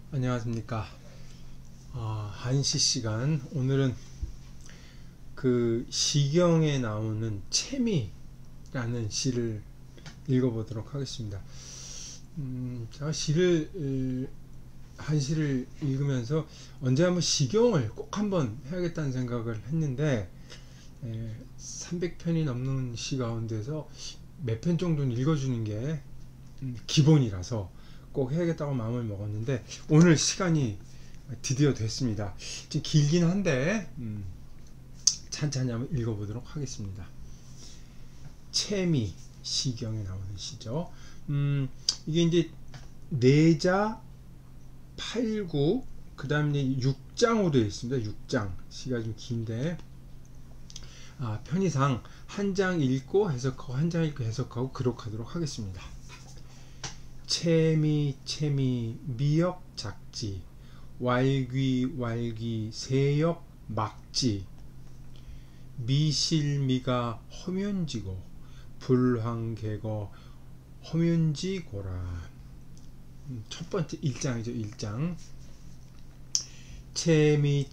안녕하십니까. 한시 시간. 오늘은 그 시경에 나오는 채미라는 시를 읽어보도록 하겠습니다. 제가 한시를 읽으면서 언제 한번 시경을 꼭 한번 해야겠다는 생각을 했는데 300편이 넘는 시 가운데서 몇 편 정도는 읽어주는 게 기본이라서 꼭 해야겠다고 마음을 먹었는데 오늘 시간이 드디어 됐습니다. 좀 길긴 한데 찬찬히 한번 읽어보도록 하겠습니다. 채미 시경에 나오는 시죠. 이게 이제 내자 8구 그 다음에 6장으로 되어 있습니다. 6장 시가 좀 긴데 편의상 한 장 읽고 해석하고 한 장 읽고 해석하고 기록하도록 하겠습니다. 채미 미역 작지 왈귀 세역 막지 미실미가 허면지고 불황개거 허면지고라. 첫 번째 1장이죠. 1장. 채미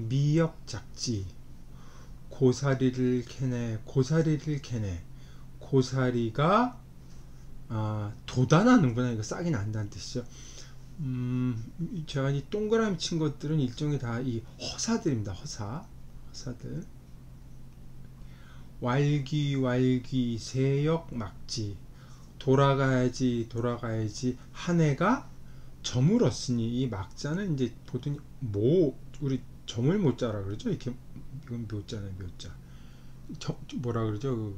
미역 작지 고사리를 캐네. 고사리가 돋아나는구나. 이거 싹이 난다는 뜻이죠. 제가 이 동그라미 친 것들은 일종의 다 이 허사들입니다. 허사들. 왈귀 세역 막지 돌아가야지 한 해가 저물었으니. 이 막자는 이제 보통 우리 점을 못자라 그러죠. 이렇게 이건 묘자네. 묘자. 뭐라 그러죠?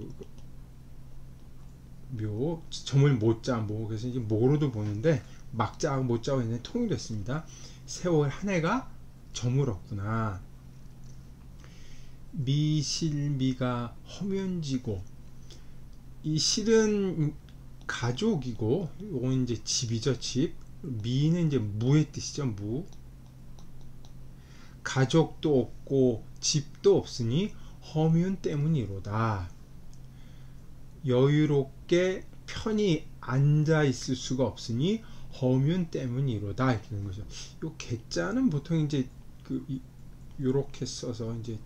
점을 못자 그래서 이제 모로도 보는데 막자하고 못자하고 있는 통일됐습니다. 세월 한 해가 저물었구나. 미실미가 허면지고 이 실은 가족이고 이건 이제 집이죠. 집. 미는 이제 무의 뜻이죠. 무. 가족도 없고 집도 없으니 허면 때문이로다. 여유롭게 편히 앉아 있을 수가 없으니 허면 때문이로다. 이렇게 되는 거죠. 요 개자는 보통 이제 요렇게 써서 이제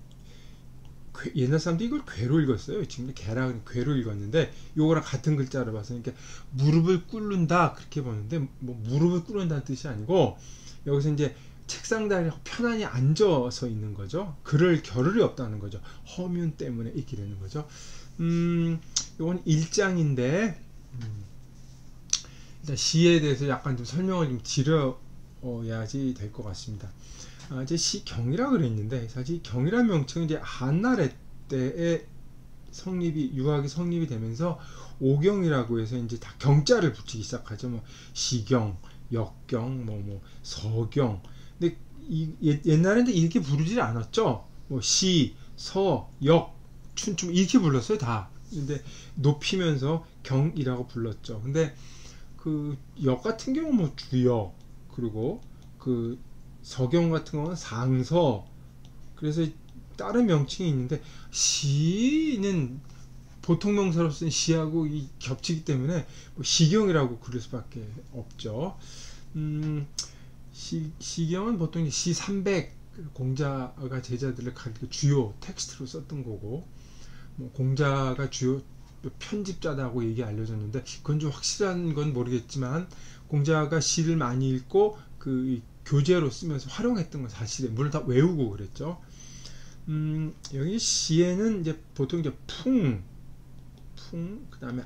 옛날 사람들이 이걸 괴로 읽었어요. 지금 개라 괴로 읽었는데 요거랑 같은 글자를 봐서 이렇게 무릎을 꿇는다 그렇게 보는데 뭐 무릎을 꿇는다는 뜻이 아니고 여기서 이제 책상 다리에 편안히 앉아서 있는 거죠. 그럴 겨를이 없다는 거죠. 허면 때문에 있게 되는 거죠. 이건 1장인데 일단 시에 대해서 약간 좀 설명을 좀 드려야지 될 것 같습니다. 이제 시경이라 그랬는데 사실 경이라는 명칭은 이제 한나라 때에 유학이 성립이 되면서 오경이라고 해서 이제 다 경자를 붙이기 시작하죠. 뭐 시경, 역경, 서경. 근데 옛날에는 이렇게 부르지 않았죠. 뭐 시, 서, 역, 춘춤 이렇게 불렀어요. 다. 근데 높이면서 경이라고 불렀죠. 근데 그 역 같은 경우는 뭐 주역, 그리고 그 서경 같은 경우는 상서. 그래서 다른 명칭이 있는데 시는 보통 명사로 쓴 시하고 겹치기 때문에 뭐 시경이라고 부를 수밖에 없죠. 시경은 보통 시 300 공자가 제자들을 가르쳐 주요 텍스트로 썼던 거고, 뭐 공자가 주요 편집자다고 얘기 알려졌는데 그건 좀 확실한 건 모르겠지만 공자가 시를 많이 읽고 그 교재로 쓰면서 활용했던 건 사실이에요. 물론 다 외우고 그랬죠. 여기 시에는 이제 보통 이제 그 다음에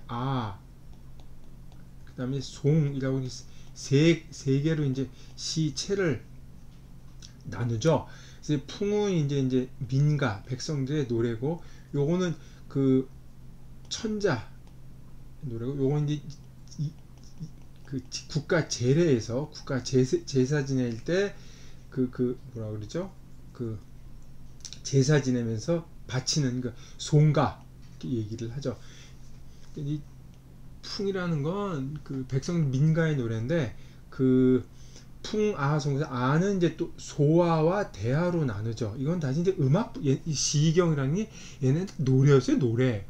그 다음에 송이라고 세 개로 이제 시체를 나누죠. 그래서 풍은 이제 민가 백성들의 노래고, 요거는 그 천자 노래고, 요건 이제 그 국가 제례에서 국가 제사 지낼 때 뭐라 그러죠? 그 제사 지내면서 바치는 그 송가 얘기를 하죠. 이 풍이라는 건 그 백성 민가의 노래인데 그 풍아송에서 아는 이제 또 소아와 대아로 나누죠. 이건 다시 이제 시경이라는 게 얘는 노래였어요. 노래.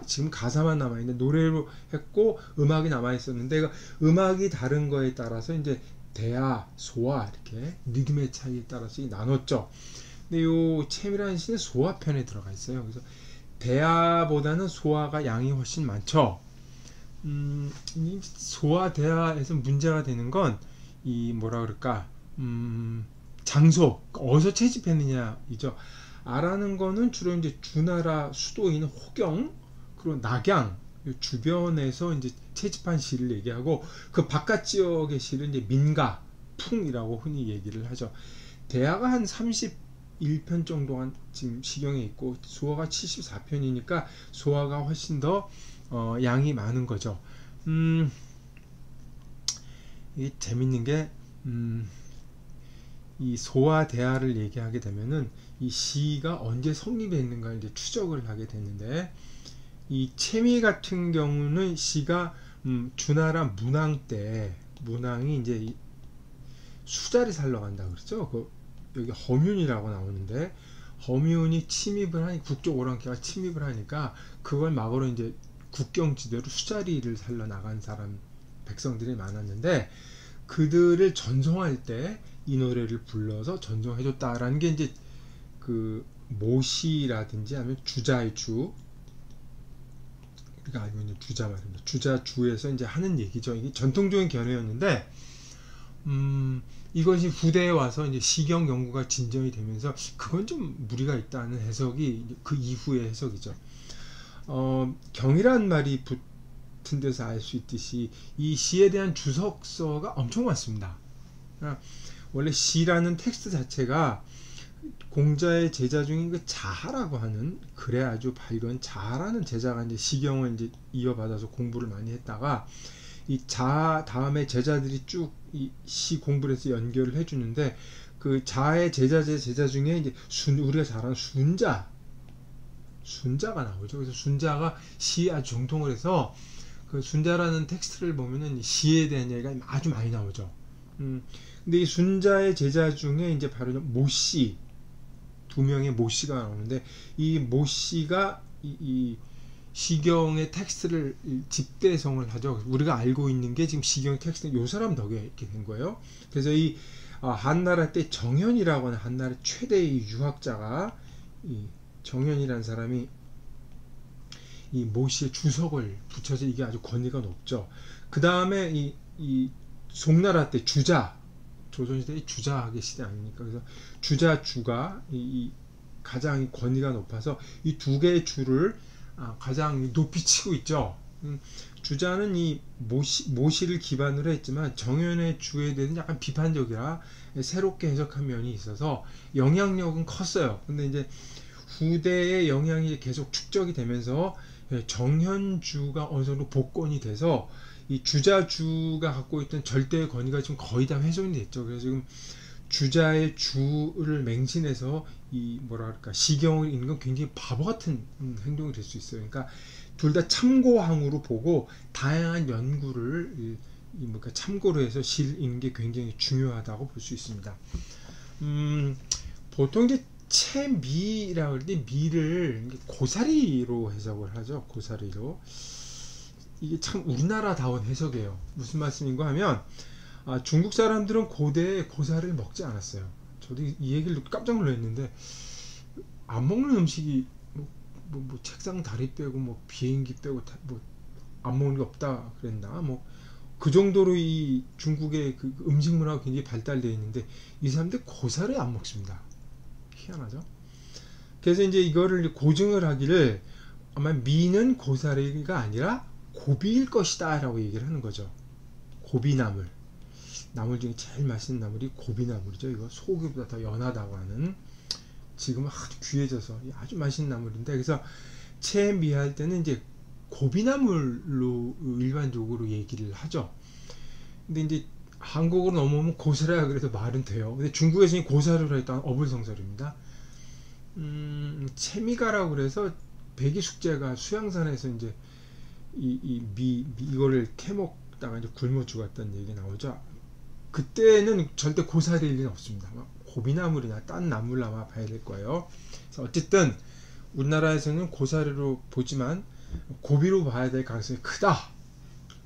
지금 가사만 남아있는데 노래로 했고 음악이 남아있었는데 음악이 다른 거에 따라서 이제 대하, 소하 이렇게 리듬의 차이에 따라서 나눴죠. 근데 요 챔이라는 시는 소하편에 들어가 있어요. 그래서 대하보다는 소하가 양이 훨씬 많죠. 이 소하 대하에서 문제가 되는 건 이 뭐라 그럴까, 장소, 어디서 채집했느냐이죠. 아라는 거는 주로 이제 주나라 수도인 호경 그리고 낙양 요 주변에서 이제 채집한 시를 얘기하고, 그 바깥 지역의 시를 이제 민가, 풍이라고 흔히 얘기를 하죠. 대하가 한 31편 정도가 지금 시경에 있고 소하가 74편이니까 소하가 훨씬 더 양이 많은 거죠. 이게 재밌는 게, 이 소와 대하를 얘기하게 되면은 이 시가 언제 성립했는가 이제 추적을 하게 되는데, 이 채미 같은 경우는 시가 주나라 문왕 때, 문왕이 이제 수자리 살러 간다 그랬죠. 여기 허뮨이라고 나오는데, 허뮨이 침입을 하니 북쪽 오랑캐가 침입을 하니까 그걸 막으러 이제 국경지대로 수자리를 살러 나간 사람 백성들이 많았는데, 그들을 전송할 때 이 노래를 불러서 전송해줬다라는 게 이제 그 모시라든지 아니면 주자의 주, 우리가 알고 있는 주자 말입니다. 주자 주에서 이제 하는 얘기죠. 이게 전통적인 견해였는데, 이것이 후대에 와서 이제 시경 연구가 진전이 되면서 그건 좀 무리가 있다는 해석이 그 이후의 해석이죠. 경이란 말이 붙은 데서 알 수 있듯이 이 시에 대한 주석서가 엄청 많습니다. 원래 시라는 텍스트 자체가 공자의 제자 중인 그 자하라고 하는, 글에 아주 밝은 자하라는 제자가 이제 시경을 이제 이어받아서 공부를 많이 했다가, 이 자하 다음에 제자들이 쭉 이 시 공부를 해서 연결을 해주는데, 그 자하의 제자 중에 이제 우리가 잘 아는 순자가 나오죠. 그래서 순자가 시에 아주 정통을 해서, 그 순자라는 텍스트를 보면은 시에 대한 얘기가 아주 많이 나오죠. 근데 이 순자의 제자 중에 이제 바로 모씨, 두 명의 모씨가 나오는데, 이 모씨가 이 시경의 텍스트를 집대성을 하죠. 우리가 알고 있는 게 지금 시경의 텍스트는 요 사람 덕에 이렇게 된 거예요. 그래서 이 한나라 때 정현이라고 하는 한나라 최대의 유학자가, 이 정현이라는 사람이 이 모씨의 주석을 붙여서, 이게 아주 권위가 높죠. 그 다음에 이 송나라 때 주자, 조선시대의 주자학의 시대 아닙니까? 그래서 주자주가 이 가장 권위가 높아서 이 두 개의 주를 가장 높이 치고 있죠. 주자는 이 모시를 기반으로 했지만 정현의 주에 대해서는 약간 비판적이라 새롭게 해석한 면이 있어서 영향력은 컸어요. 근데 이제 후대의 영향이 계속 축적이 되면서 정현주가 어느 정도 복권이 돼서 이 주자주가 갖고 있던 절대의 권위가 지금 거의 다 훼손이 됐죠. 그래서 지금 주자의 주를 맹신해서 이 뭐라 할까, 시경을 읽는 건 굉장히 바보 같은 행동이 될 수 있어요. 그러니까 둘 다 참고항으로 보고 다양한 연구를 그러니까 참고로 해서 시를 읽는 게 굉장히 중요하다고 볼 수 있습니다. 보통 이제 채미라고 할 때 미를 고사리로 해석을 하죠. 고사리로. 이게 참 우리나라다운 해석이에요. 무슨 말씀인가 하면, 중국 사람들은 고대에 고사리를 먹지 않았어요. 저도 이 얘기를 듣고 깜짝 놀랐는데, 안 먹는 음식이 뭐 책상 다리 빼고 뭐 비행기 빼고 뭐 안 먹는 게 없다 그랬나, 뭐 그 정도로 이 중국의 그 음식 문화가 굉장히 발달되어 있는데 이 사람들 고사리 안 먹습니다. 희한하죠. 그래서 이제 이거를 고증을 하기를, 아마 미는 고사리가 아니라 고비일 것이다 라고 얘기를 하는 거죠. 고비나물, 나물 중에 제일 맛있는 나물이 고비나물이죠. 이거 소고기보다 더 연하다고 하는, 지금은 아주 귀해져서 아주 맛있는 나물인데, 그래서 채미할 때는 이제 고비나물로 일반적으로 얘기를 하죠. 근데 이제 한국으로 넘어오면 고사리라 그래도 말은 돼요. 근데 중국에서는 고사리로 했던 어불성설입니다. 채미가라고 그래서 백이숙제가 수양산에서 이제 이거를 캐먹다가 이제 굶어 죽었다는 얘기 나오죠. 그때는 절대 고사리일 리는 없습니다. 고비나물이나 딴 나물 아마 봐야 될 거예요. 그래서 어쨌든 우리나라에서는 고사리로 보지만 고비로 봐야 될 가능성이 크다.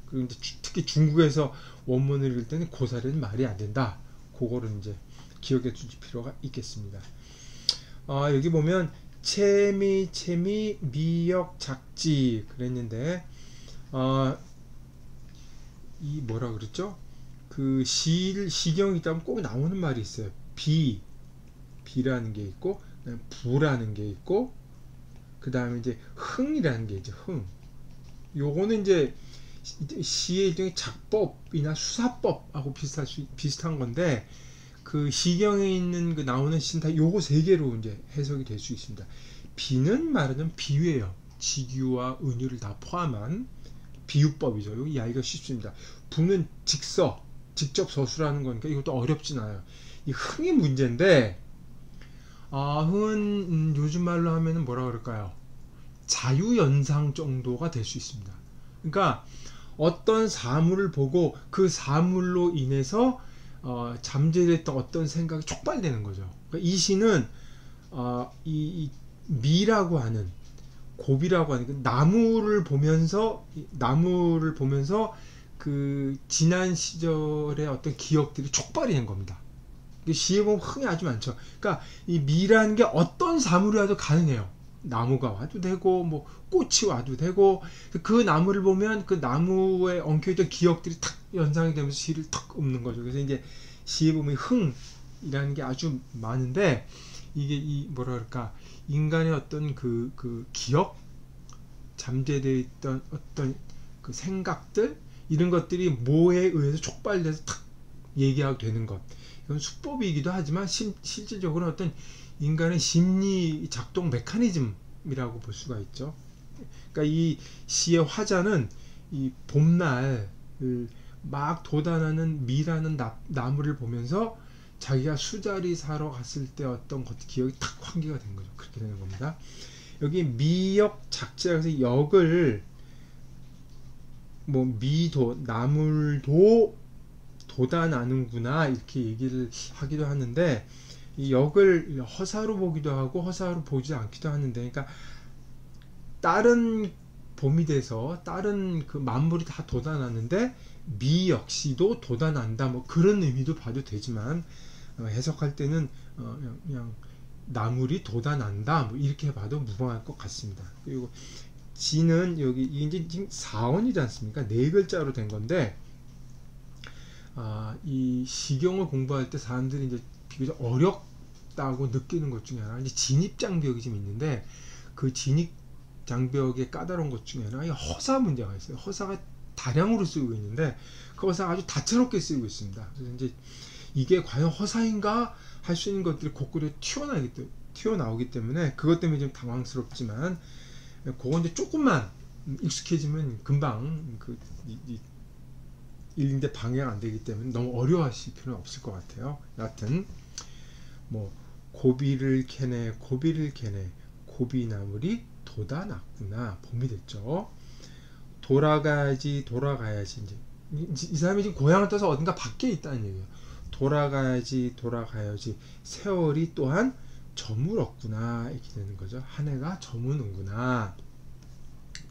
그리고 이제 특히 중국에서 원문을 읽을 때는 고사리는 말이 안 된다. 그거를 이제 기억해 두실 필요가 있겠습니다. 여기 보면 채미 미역 작지 그랬는데 이 뭐라 그랬죠? 그 시경이 있다면 꼭 나오는 말이 있어요. 비라는 게 있고 부라는 게 있고 그 다음에 이제 흥이라는 게 있죠. 흥. 요거는 이제 시의 일종의 작법이나 수사법하고 비슷한 건데 그 시경에 있는 그 나오는 시는 다 요거 세 개로 이제 해석이 될 수 있습니다. 비는 말하자면 비유예요. 직유와 은유를 다 포함한 비유법이죠. 여기 이해하기가 쉽습니다. 부는 직접 서술하는 거니까 이것도 어렵진 않아요. 이 흥이 문제인데 흥은 요즘 말로 하면은 뭐라 그럴까요? 자유연상 정도가 될 수 있습니다. 그러니까 어떤 사물을 보고 그 사물로 인해서 잠재됐던 어떤 생각이 촉발되는 거죠. 그러니까 이 시는 이 미라고 하는 고비라고 하는 그 나무를 보면서 그 지난 시절의 어떤 기억들이 촉발이 된 겁니다. 시에 보면 흥이 아주 많죠. 그러니까 이 미라는 게 어떤 사물이 와도 가능해요. 나무가 와도 되고 뭐 꽃이 와도 되고 그 나무를 보면 그 나무에 엉켜있던 기억들이 탁 연상이 되면서 시를 탁 읊는 거죠. 그래서 이제 시에 보면 흥이라는 게 아주 많은데 이게 이 뭐라 그럴까 인간의 어떤 그 기억 잠재되어 있던 어떤 그 생각들 이런 것들이 뭐에 의해서 촉발돼서 탁 얘기하게 되는 것. 이건 수법이기도 하지만 실질적으로 어떤 인간의 심리 작동 메커니즘이라고 볼 수가 있죠. 그러니까 이 시의 화자는 이 봄날 막 돋아나는 미라는 나무를 보면서 자기가 수자리 사러 갔을 때 어떤 기억이 탁 환기가 된 거죠. 그렇게 되는 겁니다. 여기 미역 작지에서 역을 뭐 미도 나물도 돋아나는구나 이렇게 얘기를 하기도 하는데 이 역을 허사로 보기도 하고 허사로 보지 않기도 하는데 그러니까 다른 봄이 돼서 다른 그 만물이 다 돋아나는데 미 역시도 돋아난다 뭐 그런 의미도 봐도 되지만 해석할 때는 그냥 나물이 돋아난다 뭐 이렇게 봐도 무방할 것 같습니다. 그리고 지는 여기 이제 지금 사원이지 않습니까? 네 글자로 된 건데 이 시경을 공부할 때 사람들이 이제 비교적 어렵다고 느끼는 것 중에 하나 이제 진입장벽이 좀 있는데 그 진입장벽의 까다로운 것 중에 하나 허사 문제가 있어요. 허사가 다량으로 쓰고 있는데 그 허사가 아주 다채롭게 쓰고 있습니다. 그래서 이제 이게 과연 허사인가 할 수 있는 것들이 곳곳에 튀어나오기 때문에 그것 때문에 좀 당황스럽지만 그건 이제 조금만 익숙해지면 금방 읽는데 방해가 안 되기 때문에 너무 어려워하실 필요는 없을 것 같아요. 여하튼 뭐 고비를 캐네 고비나물이 돋아났구나 봄이 됐죠. 돌아가야지 이제 이 사람이 지금 고향을 떠서 어딘가 밖에 있다는 얘기예요. 돌아가야지 세월이 또한 저물었구나 이렇게 되는 거죠. 한 해가 저무는구나.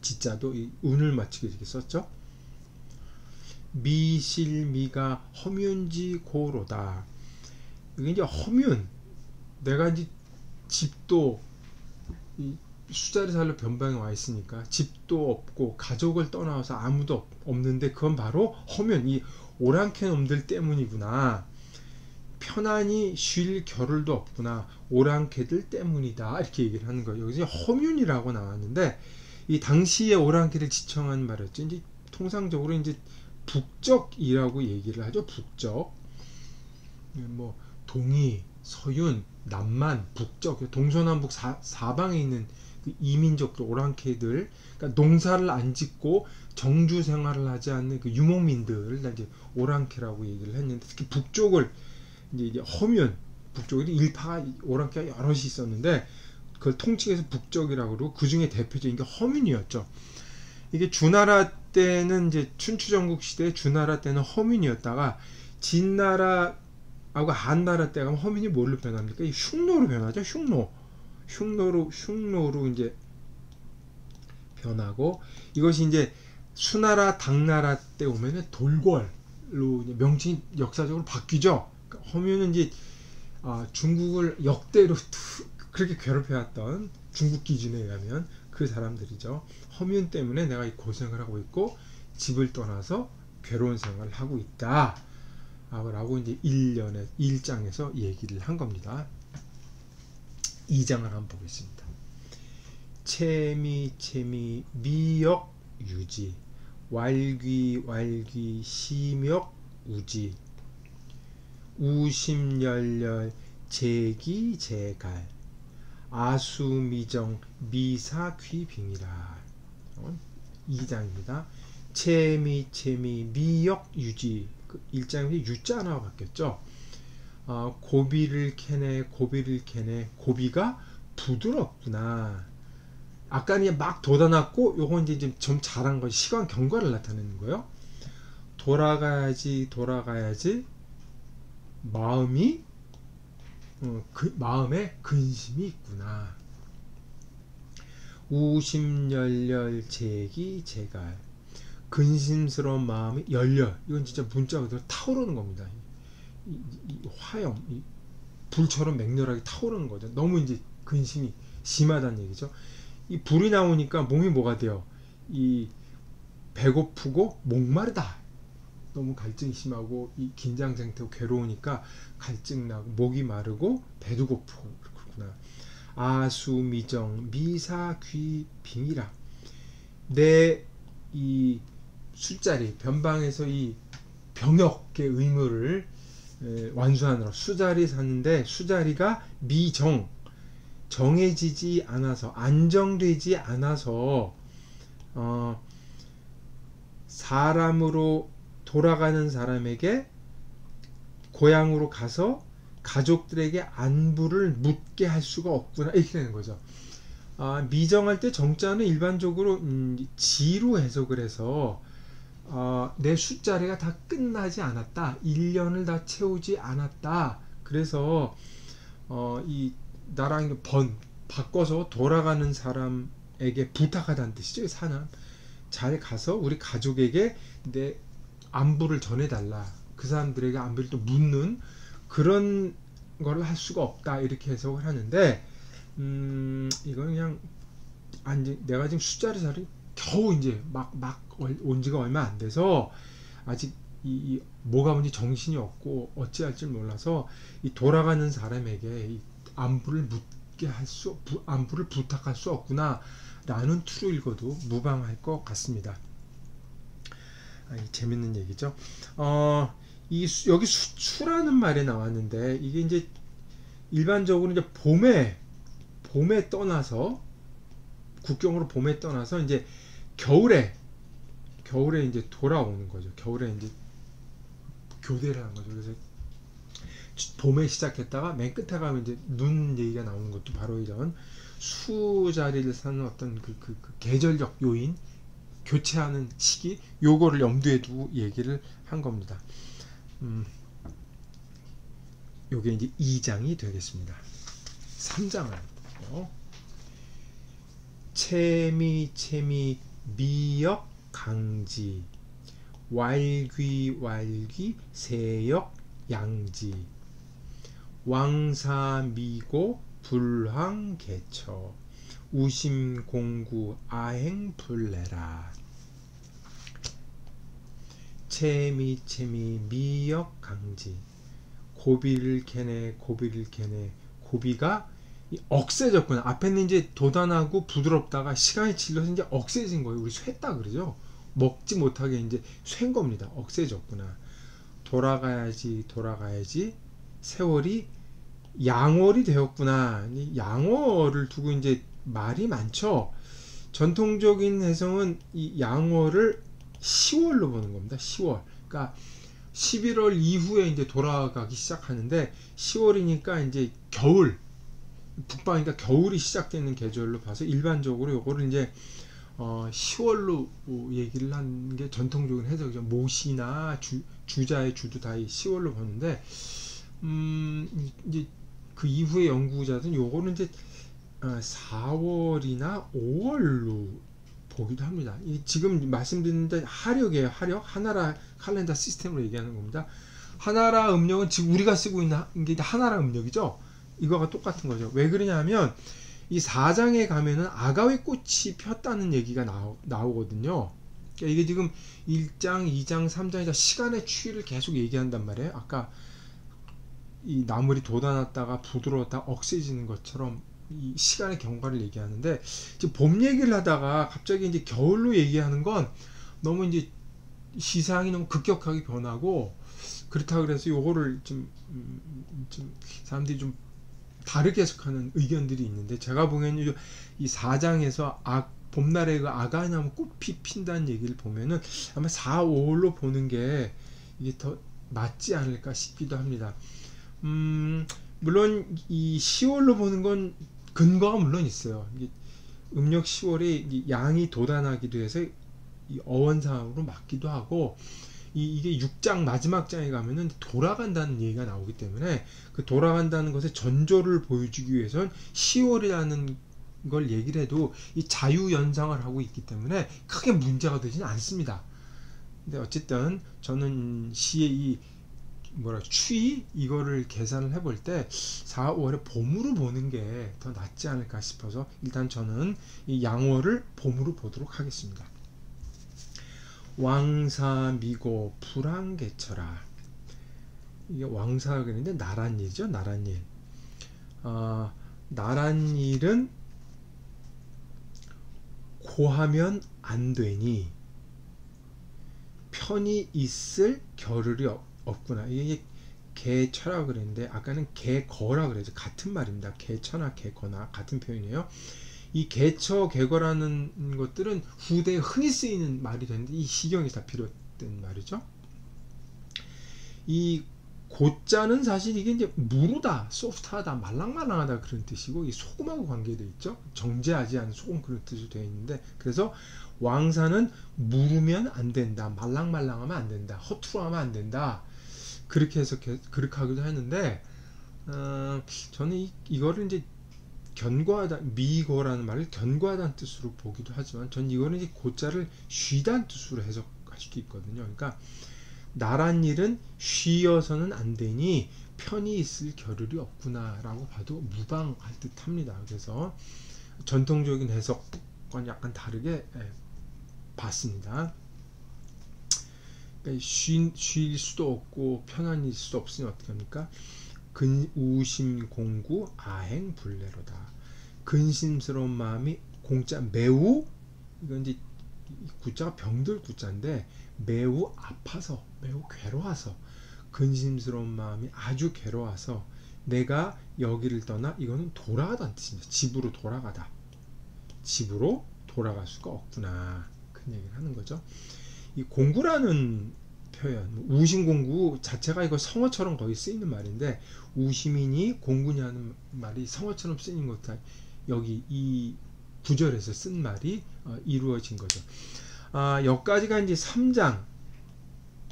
지자도 이 운을 맞추게 이렇게 썼죠. 미실미가 허뮨지 고로다. 이게 이제 허뮨 내가 이제 집도 이 수자리 살러 변방에 와 있으니까 집도 없고 가족을 떠나서 아무도 없는데 그건 바로 허뮨 이 오랑캐 놈들 때문이구나. 편안히 쉴 겨를도 없구나. 오랑캐들 때문이다. 이렇게 얘기를 하는 거예요. 여기서 허뮨이라고 나왔는데 이 당시의 오랑캐를 지칭하는 말이었죠. 이제 통상적으로 이제 북적이라고 얘기를 하죠. 북적. 뭐 동이, 서윤, 남만, 북적, 동서남북 사방에 있는 그 이민족들, 오랑캐들, 그러니까 농사를 안 짓고 정주 생활을 하지 않는 그 유목민들을 이제 오랑캐라고 얘기를 했는데 특히 북쪽을 이제 허뮨, 북쪽에 일파가 오랑캐가 여럿이 있었는데 그걸 통칭해서 북적이라고 그러고 그 중에 대표적인 게 허뮨이었죠. 이게 주나라 때는 이제 춘추전국 시대 주나라 때는 허뮨이었다가 진나라하고 한나라 때 가면 허뮨이 뭘로 변합니까? 흉노로 변하죠. 흉노로 이제 변하고 이것이 이제 수나라 당나라 때 오면은 돌궐로 이제 명칭이 역사적으로 바뀌죠. 그러니까 허뮤는 이제 중국을 역대로 그렇게 괴롭혀왔던 중국 기준에 의하면 그 사람들이죠. 허뮤 때문에 내가 이 고생을 하고 있고 집을 떠나서 괴로운 생활을 하고 있다 라고 이제 1장에서 얘기를 한 겁니다. 2장을 한번 보겠습니다. 채미 미역 유지 왈귀 심역 우지 우심열렬 제기제갈 아수미정 미사귀빙이라. 2장입니다. 채미 미역 유지. 1장에서 유자 하나가 바뀌었죠. 고비를 캐네. 고비가 부드럽구나. 아까는 막 돋아났고 요건 이제 좀 자란 거, 시간 경과를 나타내는 거예요. 돌아가야지 마음에 근심이 있구나. 우심열렬 제기제갈. 근심스러운 마음이 열렬. 이건 진짜 문자 그대로 타오르는 겁니다. 이 화염, 이 불처럼 맹렬하게 타오르는 거죠. 너무 이제 근심이 심하다는 얘기죠. 이 불이 나오니까 몸이 뭐가 돼요? 이 배고프고 목마르다. 너무 갈증이 심하고 이 긴장 상태고 괴로우니까 갈증 나고 목이 마르고 배도 고프고 그렇구나. 아수미정 미사귀빙이라. 내 이 술자리 변방에서 이 병역의 의무를 완수하느라 수자리 사는데 수자리가 미정 정해지지 않아서 안정되지 않아서 사람으로 돌아가는 사람에게 고향으로 가서 가족들에게 안부를 묻게 할 수가 없구나 이렇게 되는 거죠. 미정할 때 정자는 일반적으로 지로 해석을 해서 내 술자리가 다 끝나지 않았다. 1년을 다 채우지 않았다. 그래서 이 나랑 바꿔서 돌아가는 사람에게 부탁하다는 뜻이죠. 사람 잘 가서 우리 가족에게 내 안부를 전해달라. 그 사람들에게 안부를 또 묻는 그런 걸 할 수가 없다. 이렇게 해석을 하는데 이건 그냥 내가 지금 술자리 자리 겨우 이제 막 온 지가 얼마 안 돼서 아직 이 뭐가 뭔지 정신이 없고 어찌할 줄 몰라서 이 돌아가는 사람에게 이 안부를 안부를 부탁할 수 없구나 라는 투로 읽어도 무방할 것 같습니다. 재밌는 얘기죠. 여기 수라는 말이 나왔는데 이게 이제 일반적으로 이제 봄에 떠나서 국경으로 봄에 떠나서 이제 겨울에 이제 돌아오는 거죠. 겨울에 이제 교대를 하는 거죠. 그래서 봄에 시작했다가 맨 끝에 가면 이제 눈 얘기가 나오는 것도 바로 이런 수자리를 사는 어떤 그 계절적 요인 교체하는 시기 요거를 염두에 두고 얘기를 한 겁니다. 요게 이제 2장이 되겠습니다. 3장을 볼게요. 채미 미역 강지 왈귀 세역 양지 왕사미고 불황개처 우심공구 아행불레라. 채미 미역 강지. 고비를 캐네. 고비가 억세졌구나. 앞에는 이제 도단하고 부드럽다가 시간이 질러서 이제 억세진 거예요. 우리 쇠다 그러죠. 먹지 못하게 이제 쇠인 겁니다. 억세졌구나. 돌아가야지. 세월이 양월이 되었구나. 양월을 두고 이제 말이 많죠. 전통적인 해석은 이 양월을 10월로 보는 겁니다. 10월. 그러니까 11월 이후에 이제 돌아가기 시작하는데 10월이니까 이제 겨울. 북방이니까 겨울이 시작되는 계절로 봐서 일반적으로 요거를 이제 10월로 얘기를 하는 게 전통적인 해석이죠. 모시나 주자의 주도 다 10월로 보는데 이제 그 이후의 연구자들은 요거는 이제 4월이나 5월로 보기도 합니다. 지금 말씀드린 하력이에요. 하력, 하나라 칼렌더 시스템으로 얘기하는 겁니다. 하나라 음력은 지금 우리가 쓰고 있는 게 하나라 음력이죠. 이거가 똑같은 거죠. 왜 그러냐면 이 4장에 가면은 아가웨 꽃이 폈다는 얘기가 나오거든요. 그러니까 이게 지금 1장, 2장, 3장에서 시간의 추이를 계속 얘기한단 말이에요. 아까 이 나물이 돋아났다가 부드러웠다 억세지는 것처럼 이 시간의 경과를 얘기하는데, 지금 봄 얘기를 하다가 갑자기 이제 겨울로 얘기하는 건 너무 이제 시상이 너무 급격하게 변하고, 그렇다 그래서 요거를 좀 사람들이 좀 다르게 해석하는 의견들이 있는데, 제가 보기에는 이 4장에서 봄날에 그 아가나무 꽃이 핀다는 얘기를 보면은 아마 4, 5월로 보는 게 이게 더 맞지 않을까 싶기도 합니다. 물론 이 10월로 보는 건 근거가 물론 있어요. 음력 10월이 양이 돋아나기도 해서 이 어원상으로 맞기도 하고, 이게 6장 마지막 장에 가면은 돌아간다는 얘기가 나오기 때문에 그 돌아간다는 것의 전조를 보여주기 위해서는 10월이라는 걸 얘기를 해도 이 자유 연상을 하고 있기 때문에 크게 문제가 되지는 않습니다. 근데 어쨌든 저는 시의 이 추이 이거를 계산을 해볼 때 4, 5월에 봄으로 보는 게 더 낫지 않을까 싶어서 일단 저는 이 양월을 봄으로 보도록 하겠습니다. 왕사미고 불황개철아. 이게 왕사가 그랬는데 나랏일이죠. 나랏일. 나랏일은 고하면 안 되니 편히 있을 겨를이 없구나. 이게 개처라 그랬는데 아까는 개거라 그래서 같은 말입니다. 개처나 개거나 같은 표현이에요. 이 개처 개거라는 것들은 후대에 흔히 쓰이는 말이 되는데 이 시경에서 다 비롯된 말이죠. 이 고자는 사실 이게 이제 무르다, 소프트하다, 말랑말랑하다 그런 뜻이고, 이 소금하고 관계되어 있죠. 정제하지 않은 소금 그런 뜻으로 되어 있는데, 그래서 왕사는 무르면 안 된다, 말랑말랑하면 안 된다, 허투루하면 안 된다, 그렇게 해서 그렇게 하기도 하는데, 저는 이거를 이제 견고하다, 미고라는 말을 견고하다는 뜻으로 보기도 하지만, 전 이거는 이제 고자를 쉬다는 뜻으로 해석할 수도 있거든요. 그러니까 나랏일은 쉬어서는 안 되니 편히 있을 겨를이 없구나 라고 봐도 무방할 듯 합니다. 그래서 전통적인 해석과는 약간 다르게 봤습니다. 그러니까 쉴 수도 없고 편안히 있을 수도 없으니 어떻게 합니까? 우심공구 아행불례로다. 근심스러운 마음이 공자 매우, 이건 이제 구자가 병들 구자인데 매우 아파서, 매우 괴로워서, 근심스러운 마음이 아주 괴로워서 내가 여기를 떠나, 이거는 돌아가다는 뜻입니다. 집으로 돌아가다. 집으로 돌아갈 수가 없구나. 그 얘기를 하는 거죠. 이 공구라는 표현, 우심공구 자체가 이거 성어처럼 거의 쓰이는 말인데, 우심이니 공구냐는 말이 성어처럼 쓰이는 것도 여기 이 구절에서 쓴 말이 이루어진 거죠. 여기까지가 이제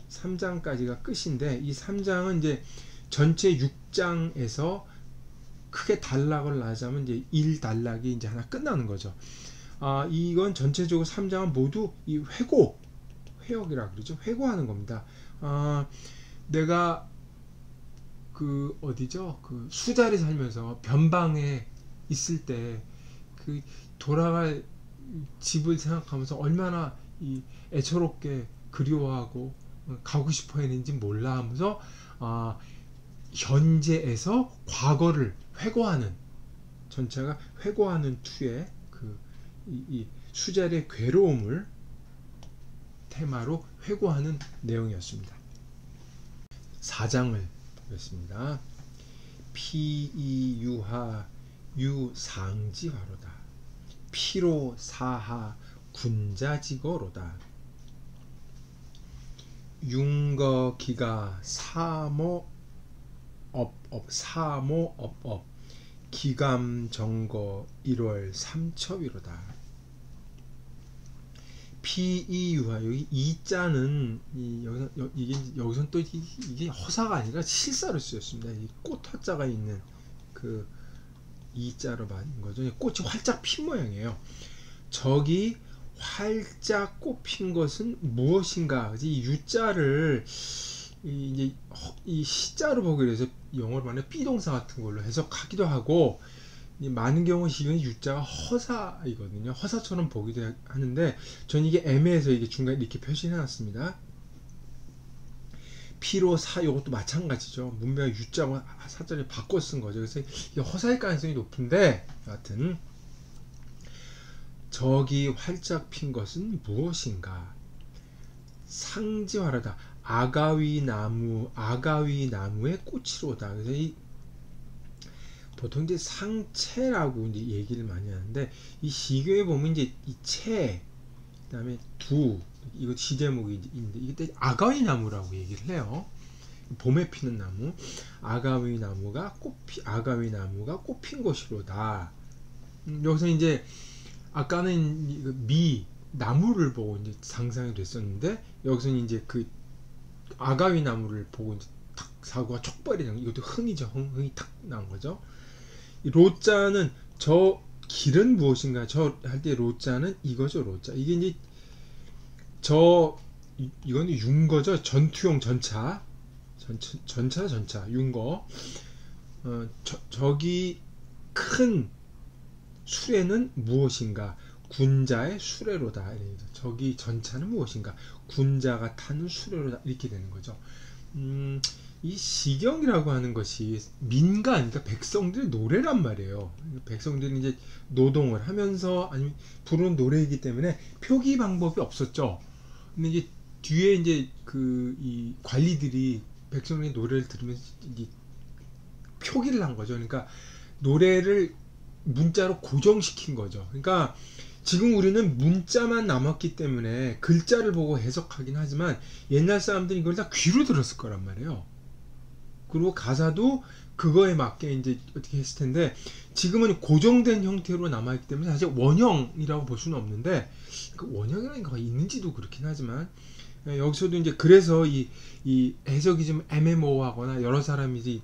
3장까지가 끝인데, 이 3장은 이제 전체 6장에서 크게 단락을 하자면 이제 1단락이 이제 하나 끝나는 거죠. 이건 전체적으로 3장은 모두 이 회역이라 그러죠. 회고하는 겁니다. 내가 그 어디죠? 그 수자리 살면서 변방에 있을 때 그 돌아갈 집을 생각하면서 얼마나 이 애처롭게 그리워하고 가고 싶어 했는지 몰라 하면서 현재에서 과거를 회고하는, 전체가 회고하는 투의 이 수자리의 괴로움을 테마로 회고하는 내용이었습니다. 4장을 보겠습니다. 피이유하 유상지화로다. 피로 사하 군자지거로다. 융거기가 사모업업 기감정거 1월 3첩이로다. 피이유하, 여기 이자는 여기선 또 이게 허사가 아니라 실사로 쓰였습니다. 이 꽃화자가 있는 그 이자로 받은 거죠. 꽃이 활짝 핀 모양이에요. 적이 활짝 꼽힌 것은 무엇인가? 이 유자를 이제 이 시자로 보기 위해서 영어로 말하면 비동사 같은 걸로 해석하기도 하고, 많은 경우 지금 유자가 허사이거든요. 허사처럼 보기도 하는데 전 이게 애매해서 이게 중간에 이렇게 표시해 놨습니다. 피로 사, 이것도 마찬가지죠. 문배가 유자와 사자를 바꿔 쓴 거죠. 그래서 이게 허사일 가능성이 높은데, 여하튼 저기 활짝 핀 것은 무엇인가? 상지화라다. 아가위 나무의 꽃이로다. 그래서 보통 이제 상체라고 이제 얘기를 많이 하는데, 이 시교에 보면 이제 이 채, 그다음에 두, 이거 시제목이 있는데 이게 아가위 나무라고 얘기를 해요. 봄에 피는 나무, 아가위 나무가 꽃핀 것이로다. 여기서 이제 아까는 나무를 보고 이제 상상이 됐었는데, 여기서는 이제 그 아가위 나무를 보고 이제 탁 사고가 촉발이 난, 이것도 흥이죠. 흥이 탁 나온 거죠. 이 로자는 저 길은 무엇인가? 저 할 때 로자는 이거죠. 로자. 이게 이제 이건 윤거죠. 전투용 전차. 윤거. 저기 큰 수레는 무엇인가? 군자의 수레로다. 저기 전차는 무엇인가? 군자가 타는 수레로다. 이렇게 되는 거죠. 이 시경이라고 하는 것이 민간, 그러니까 백성들의 노래란 말이에요. 백성들이 이제 노동을 하면서 아니면 부르는 노래이기 때문에 표기 방법이 없었죠. 근데 이제 뒤에 이제 이 관리들이 백성의 노래를 들으면서 이제 표기를 한 거죠. 그러니까 노래를 문자로 고정시킨 거죠. 그러니까 지금 우리는 문자만 남았기 때문에 글자를 보고 해석하긴 하지만, 옛날 사람들이 이걸 다 귀로 들었을 거란 말이에요. 그리고 가사도 그거에 맞게 이제 어떻게 했을 텐데, 지금은 고정된 형태로 남아있기 때문에 사실 원형이라고 볼 수는 없는데, 그 원형이라는 거 있는지도 그렇긴 하지만, 여기서도 이제 그래서 이 해석이 좀 애매모호하거나 여러 사람이 이제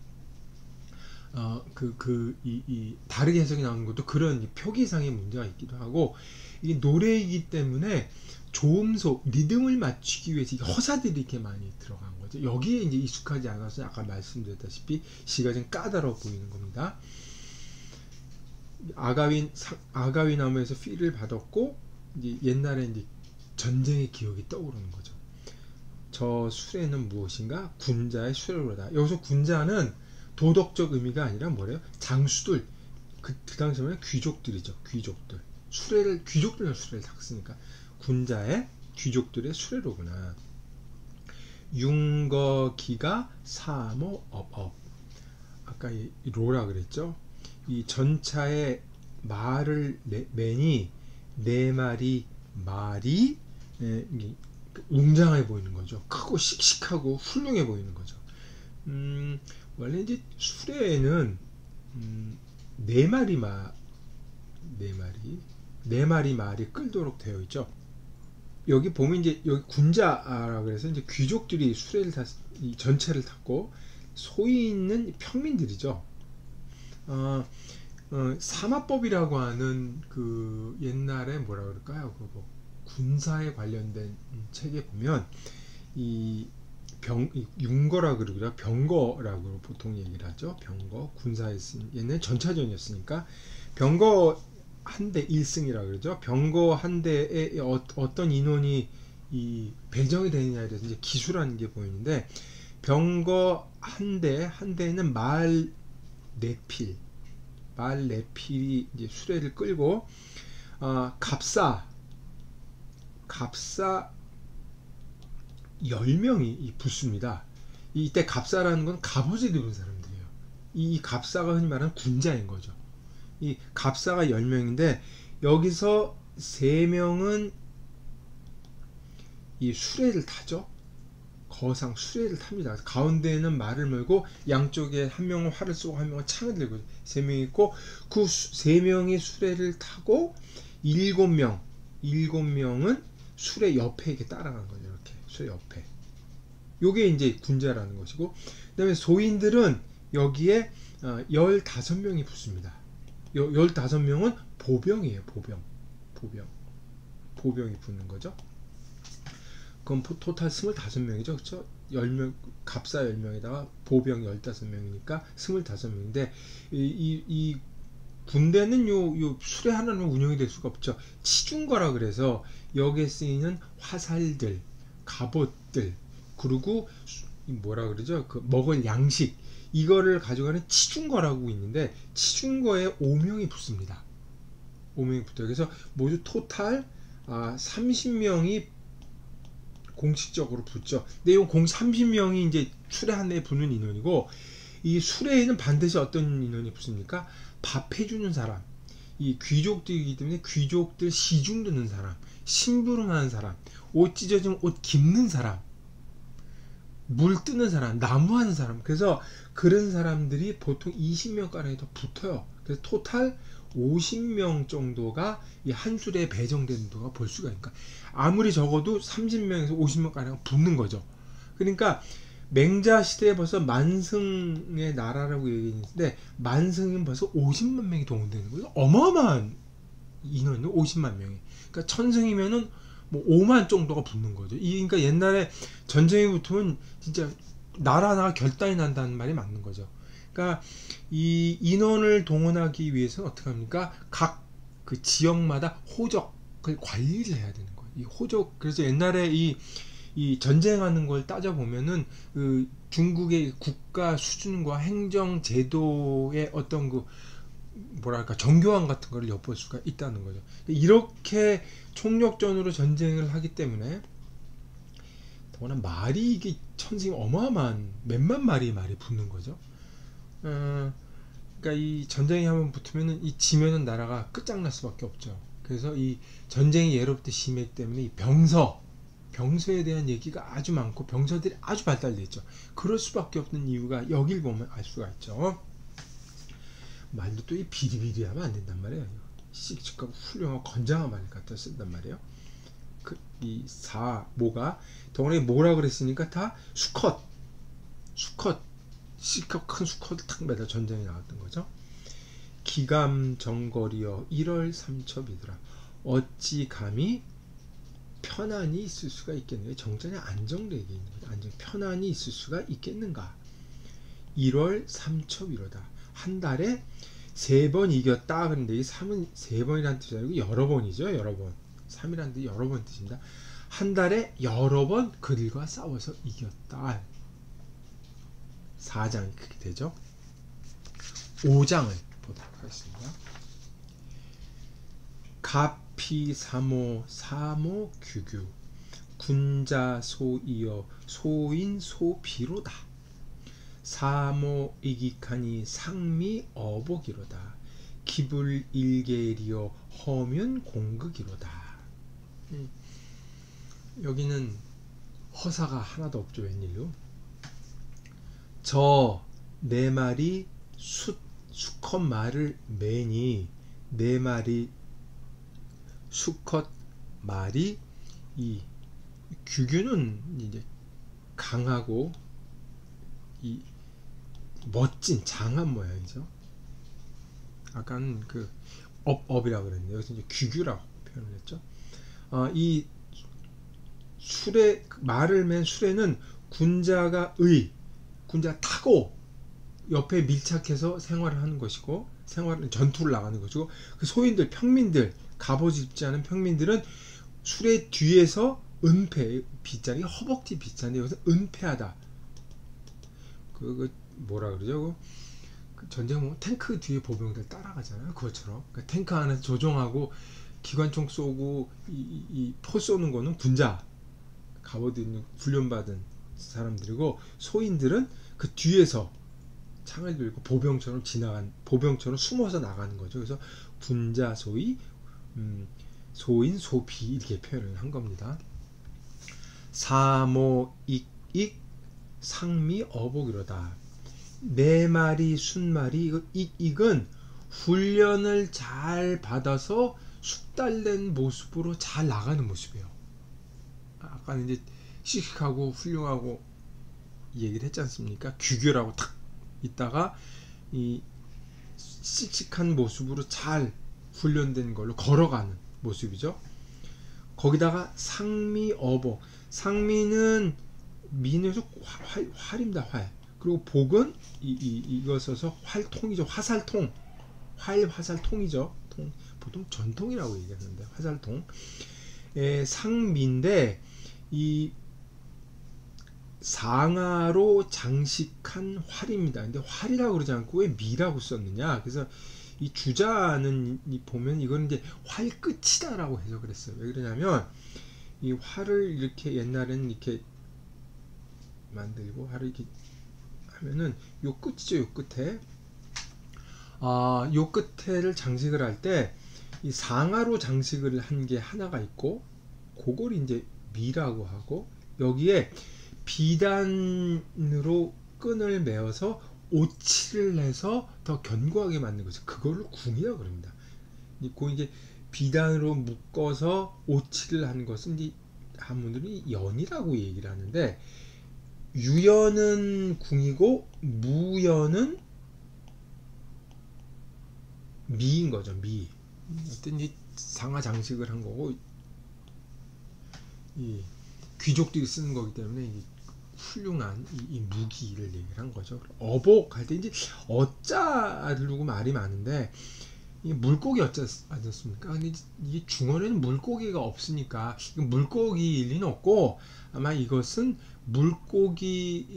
다르게 해석이 나오는 것도 그런 표기상의 문제가 있기도 하고, 이게 노래이기 때문에 조음소, 리듬을 맞추기 위해서 허사들이 이렇게 많이 들어간 거죠. 여기에 이제 익숙하지 않아서 아까 말씀드렸다시피 시가 좀 까다로워 보이는 겁니다. 아가위 나무에서 피를 받았고, 이제 옛날에 이제 전쟁의 기억이 떠오르는 거죠. 저 수레는 무엇인가? 군자의 수레로다. 여기서 군자는 도덕적 의미가 아니라 뭐래요? 장수들, 그 당시에는 귀족들이죠. 귀족들은 수레를 탔으니까 군자의, 귀족들의 수레로구나. 윤거기가 사모업업. 아까 이 로라 그랬죠. 이 전차에 말을 매니 네 마리 말이 웅장해 보이는 거죠. 크고 씩씩하고 훌륭해 보이는 거죠. 원래 이제 수레에는 네 마리 말이 끌도록 되어 있죠. 여기 보면 이제 여기 군자라 그래서 이제 귀족들이 수레를 이 전체를 탔고, 소위 있는 평민들이죠. 사마법이라고 하는 그 옛날에 뭐라 그럴까요? 군사에 관련된 책에 보면 윤거라 그러고요. 병거라고 보통 얘기를 하죠. 병거, 군사에 쓴, 옛날 전차전이었으니까 병거 한 대 1승이라 그러죠. 병거 한 대에 어떤 인원이 이 배정이 되느냐에 대해서 이제 기수라는 게 보이는데, 병거 한 대에는 말 4필이 이제 수레를 끌고, 갑사 10명이 붙습니다. 이때 갑사라는 건 갑옷을 입은 사람들이에요. 이 갑사가 흔히 말하는 군자인 거죠. 이 갑사가 10명인데 여기서 3명은 이 수레를 타죠. 거상 수레를 탑니다. 가운데에는 말을 몰고 양쪽에 한 명은 활을 쏘고 한 명은 창을 들고 3명이 있고, 그 3명이 수레를 타고 7명은 수레 옆에 이렇게 따라가는 거죠. 이렇게 수레 옆에. 요게 이제 군자라는 것이고, 그 다음에 소인들은 여기에 15명이 붙습니다. 15명은 보병이에요. 보병. 보병이 붙는 거죠. 그럼 토탈 25명이죠. 그렇죠? 10명, 갑사 10명에다가 보병 15명이니까 25명인데 이 군대는 요 수레 하나는 운영이 될 수가 없죠. 치중거라 그래서 여기에 쓰이는 화살들, 갑옷들, 그리고 뭐라 그러죠? 그 먹을 양식, 이거를 가져가는 치중거라고 있는데 치중거에 5명이 붙습니다. 5명이 붙어요. 그래서 모두 토탈 30명이 공식적으로 붙죠. 근데 이 30명이 이제 수레 한 대에 붙는 인원이고, 이 수레에는 반드시 어떤 인원이 붙습니까? 밥 해주는 사람, 이 귀족들이기 때문에 귀족들 시중 듣는 사람, 심부름하는 사람, 옷 찢어지면 옷 깁는 사람, 물 뜨는 사람, 나무하는 사람, 그래서 그런 사람들이 보통 20명가량이 더 붙어요. 그래서 토탈 50명 정도가 이 한 수레에 배정된 거가 볼 수가 있으니까 아무리 적어도 30명에서 50명가량 붙는 거죠. 그러니까 맹자 시대에 벌써 만승의 나라라고 얘기했는데 만승은 벌써 50만 명이 동원되는 거예요. 어마어마한 인원이 50만 명이. 그러니까 천승이면은 뭐 5만 정도가 붙는 거죠. 그러니까 옛날에 전쟁이 붙으면 진짜 나라 하나가 결단이 난다는 말이 맞는 거죠. 그러니까 이 인원을 동원하기 위해서는 어떻게 합니까? 각 그 지역마다 호적을 관리를 해야 되는 거예요. 이 호적, 그래서 옛날에 이 전쟁하는 걸 따져보면은 그 중국의 국가 수준과 행정 제도의 어떤 그 뭐랄까 정교함 같은 거를 엿볼 수가 있다는 거죠. 이렇게 총력전으로 전쟁을 하기 때문에 더구나 말이 이게 천승이 어마어마한 몇만 마리의 말이 붙는 거죠. 그러니까 이 전쟁이 한번 붙으면은 이 지면은 나라가 끝장날 수밖에 없죠. 그래서 이 전쟁이 예로부터 심했기 때문에 이 병서에 대한 얘기가 아주 많고 병서들이 아주 발달되어 있죠. 그럴 수밖에 없는 이유가 여길 보면 알 수가 있죠. 말도 또 이 비리비리하면 안 된단 말이에요. 씩씩하고 훌륭하고 건장한 말 갖다 쓴단 말이에요. 이 모가 동원이 뭐라 그랬으니까 다 수컷 시커 큰 수컷을 탁 매다 전쟁에 나왔던 거죠. 기감정거리여 1월 3첩이더라. 어찌 감히 편안히 있을 수가 있겠는가? 정전에 안정되게 있는 거죠. 안정, 편안히 있을 수가 있겠는가? 1월 3첩이로다. 한 달에 3번 이겼다. 그런데 이 3은 3번이라는 뜻이 아니고 여러 번이죠. 여러 번. 3이라는 뜻이 여러 번 뜻입니다. 한 달에 여러 번 그들과 싸워서 이겼다. 4장이 그렇게 되죠. 5장을 보도록 하겠습니다. 가피사모 사모규규 군자소이여 소인소비로다. 사모이기카니 상미어복이로다. 기불일계리여 허면공극이로다. 여기는 허사가 하나도 없죠. 웬일로? 저 네 마리 수컷 말을 매니 네 마리 수컷 말이 이 규규는 이제 강하고 이 멋진 장한 모양이죠. 아까는 그 업이라고 그랬는데 여기서 이제 규규라고 표현을 했죠. 이 수레 말을 맨 수레는 군자가 타고 옆에 밀착해서 생활을 하는 것이고 전투를 나가는 것이고 그 소인들 평민들 갑옷 입지 않은 평민들은 수레 뒤에서 은폐 빗자리 허벅지 빗자리 여기서 은폐하다. 그 뭐라 그러죠? 그 전쟁 보면 탱크 뒤에 보병들 따라가잖아요. 그것처럼 그러니까 탱크 안에서 조종하고 기관총 쏘고 이 포 쏘는 거는 군자 갑옷 입는 훈련받은 사람들이고 소인들은 그 뒤에서 창을 들고 보병처럼 숨어서 나가는 거죠. 그래서 군자 소위 소인 소비 이렇게 표현을 한 겁니다. 사모익익 상미어복이로다. 네 마리 순마리 익은 훈련을 잘 받아서 숙달된 모습으로 잘 나가는 모습이에요. 아까는 이제 씩씩하고 훌륭하고 얘기를 했지 않습니까? 규규라고 탁 있다가 이 씩씩한 모습으로 잘 훈련된 걸로 걸어가는 모습이죠. 거기다가 상미 어복. 상미는 미에서 활입니다. 활. 그리고 복은 이거 써서 활통이죠. 화살통. 화살통이죠. 보통 전통이라고 얘기하는데 화살통. 상미인데 이 상아로 장식한 활입니다. 근데 활이라고 그러지 않고 왜 미라고 썼느냐? 그래서 이 주자는 보면 이거는 이제 활끝이다라고 해석을 했어요. 왜 그러냐면 이 활을 이렇게 옛날에는 이렇게 만들고 활을 이렇게 하면은 요 끝이죠. 요 끝에 요 끝에를 장식을 할 때 이 상아로 장식을 한 게 하나가 있고 그걸 이제 미라고 하고 여기에 비단으로 끈을 매어서 오치를 내서 더 견고하게 만든 거죠. 그걸로 궁이라고 그럽니다. 그 이제 비단으로 묶어서 오치를 한 것은 이제 한분들이 연이라고 얘기를 하는데 유연은 궁이고 무연은 미인 거죠. 미. 어떤 이 상하 장식을 한 거고 이 귀족들이 쓰는 거기 때문에 이 훌륭한 이 무기를 얘기를 한 거죠. 어복 할 때 이제 어자를 두고 말이 많은데 이 물고기 어자 아니었습니까? 근데 이게 중원에는 물고기가 없으니까 물고기일 리는 없고 아마 이것은 물고기라는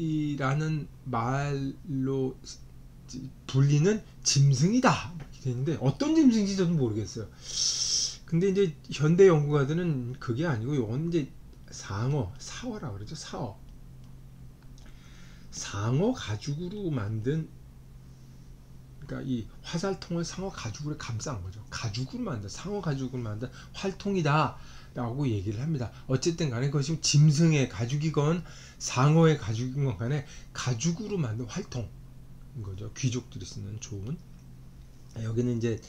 말로 불리는 짐승이다 이렇게 되는데 어떤 짐승인지 저도 모르겠어요. 근데 이제 현대 연구가들은 그게 아니고 이건 이제 사어라고 그러죠. 상어 가죽으로 만든, 그러니까 이 화살통을 상어 가죽으로 감싼 거죠. 상어 가죽으로 만든 활통이다 라고 얘기를 합니다. 어쨌든 간에 그것이 짐승의 가죽이건 상어의 가죽이건 간에 가죽으로 만든 활통인 거죠. 귀족들이 쓰는 좋은. 여기는 이제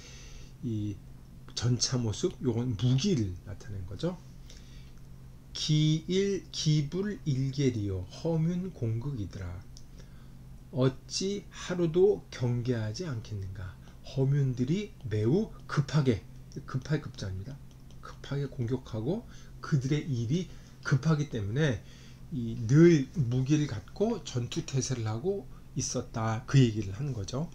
이 전차 모습, 요건 무기를 나타낸 거죠. 기불 일계리요 허문 공극이더라. 어찌 하루도 경계하지 않겠는가. 허문들이 매우 급하게 급자입니다. 급하게 공격하고 그들의 일이 급하기 때문에 늘 무기를 갖고 전투 태세를 하고 있었다. 그 얘기를 하는 거죠.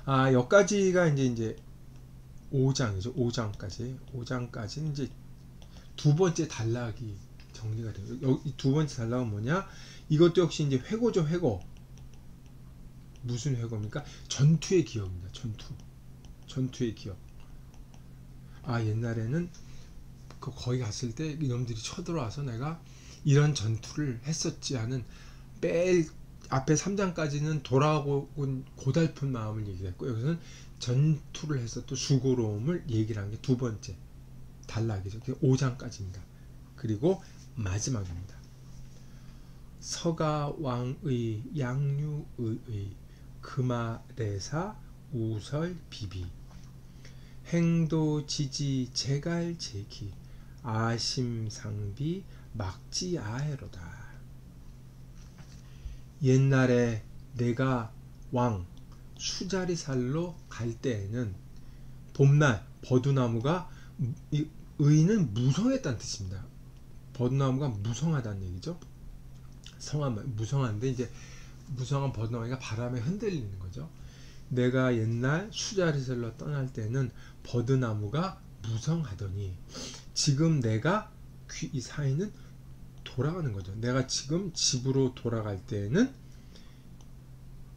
여기까지가 이제 5장이죠. 5장까지는 이제 두 번째 단락이 정리가 돼요. 여기 두 번째 단락은 뭐냐? 이것도 역시 이제 회고죠. 회고. 무슨 회고입니까? 전투의 기억입니다. 전투의 기억. 옛날에는 거기 갔을 때 이놈들이 쳐들어와서 내가 이런 전투를 했었지 하는 매일 앞에 3장까지는 돌아온 고달픈 마음을 얘기했고 여기서는 전투를 해서 또 수고로움을 얘기를 한 게 두 번째 단락이죠. 5장까지입니다. 그리고 마지막입니다. 서가왕의 양류의 금아래사 우설 비비 행도지지 제갈제기 아심상비 막지아해로다. 옛날에 내가 왕 수자리살로 갈 때에는 봄날 버두나무가 의는 무성했다는 뜻입니다. 버두나무가 무성하다는 얘기죠. 무성한데 이제 무성한 버두나무가 바람에 흔들리는 거죠. 내가 옛날 수자리살로 떠날 때는 버드나무가 무성하더니 지금 내가 이 사이는 돌아가는 거죠. 내가 지금 집으로 돌아갈 때는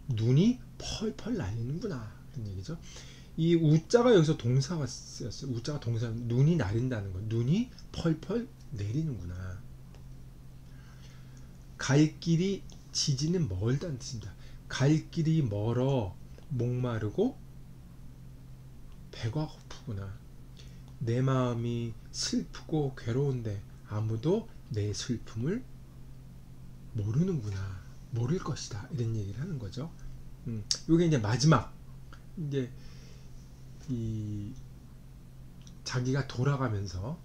눈이 펄펄 날리는구나 그런 얘기죠. 이 우자가 여기서 동사가 쓰였어요. 우자가 동사, 눈이 나린다는 거. 눈이 펄펄 내리는구나. 갈 길이 지지는 멀다는 뜻입니다. 갈 길이 멀어 목마르고 배가 고프구나. 내 마음이 슬프고 괴로운데 아무도 내 슬픔을 모르는구나. 모를 것이다. 이런 얘기를 하는 거죠. 이게 이제 마지막 이제 자기가 돌아가면서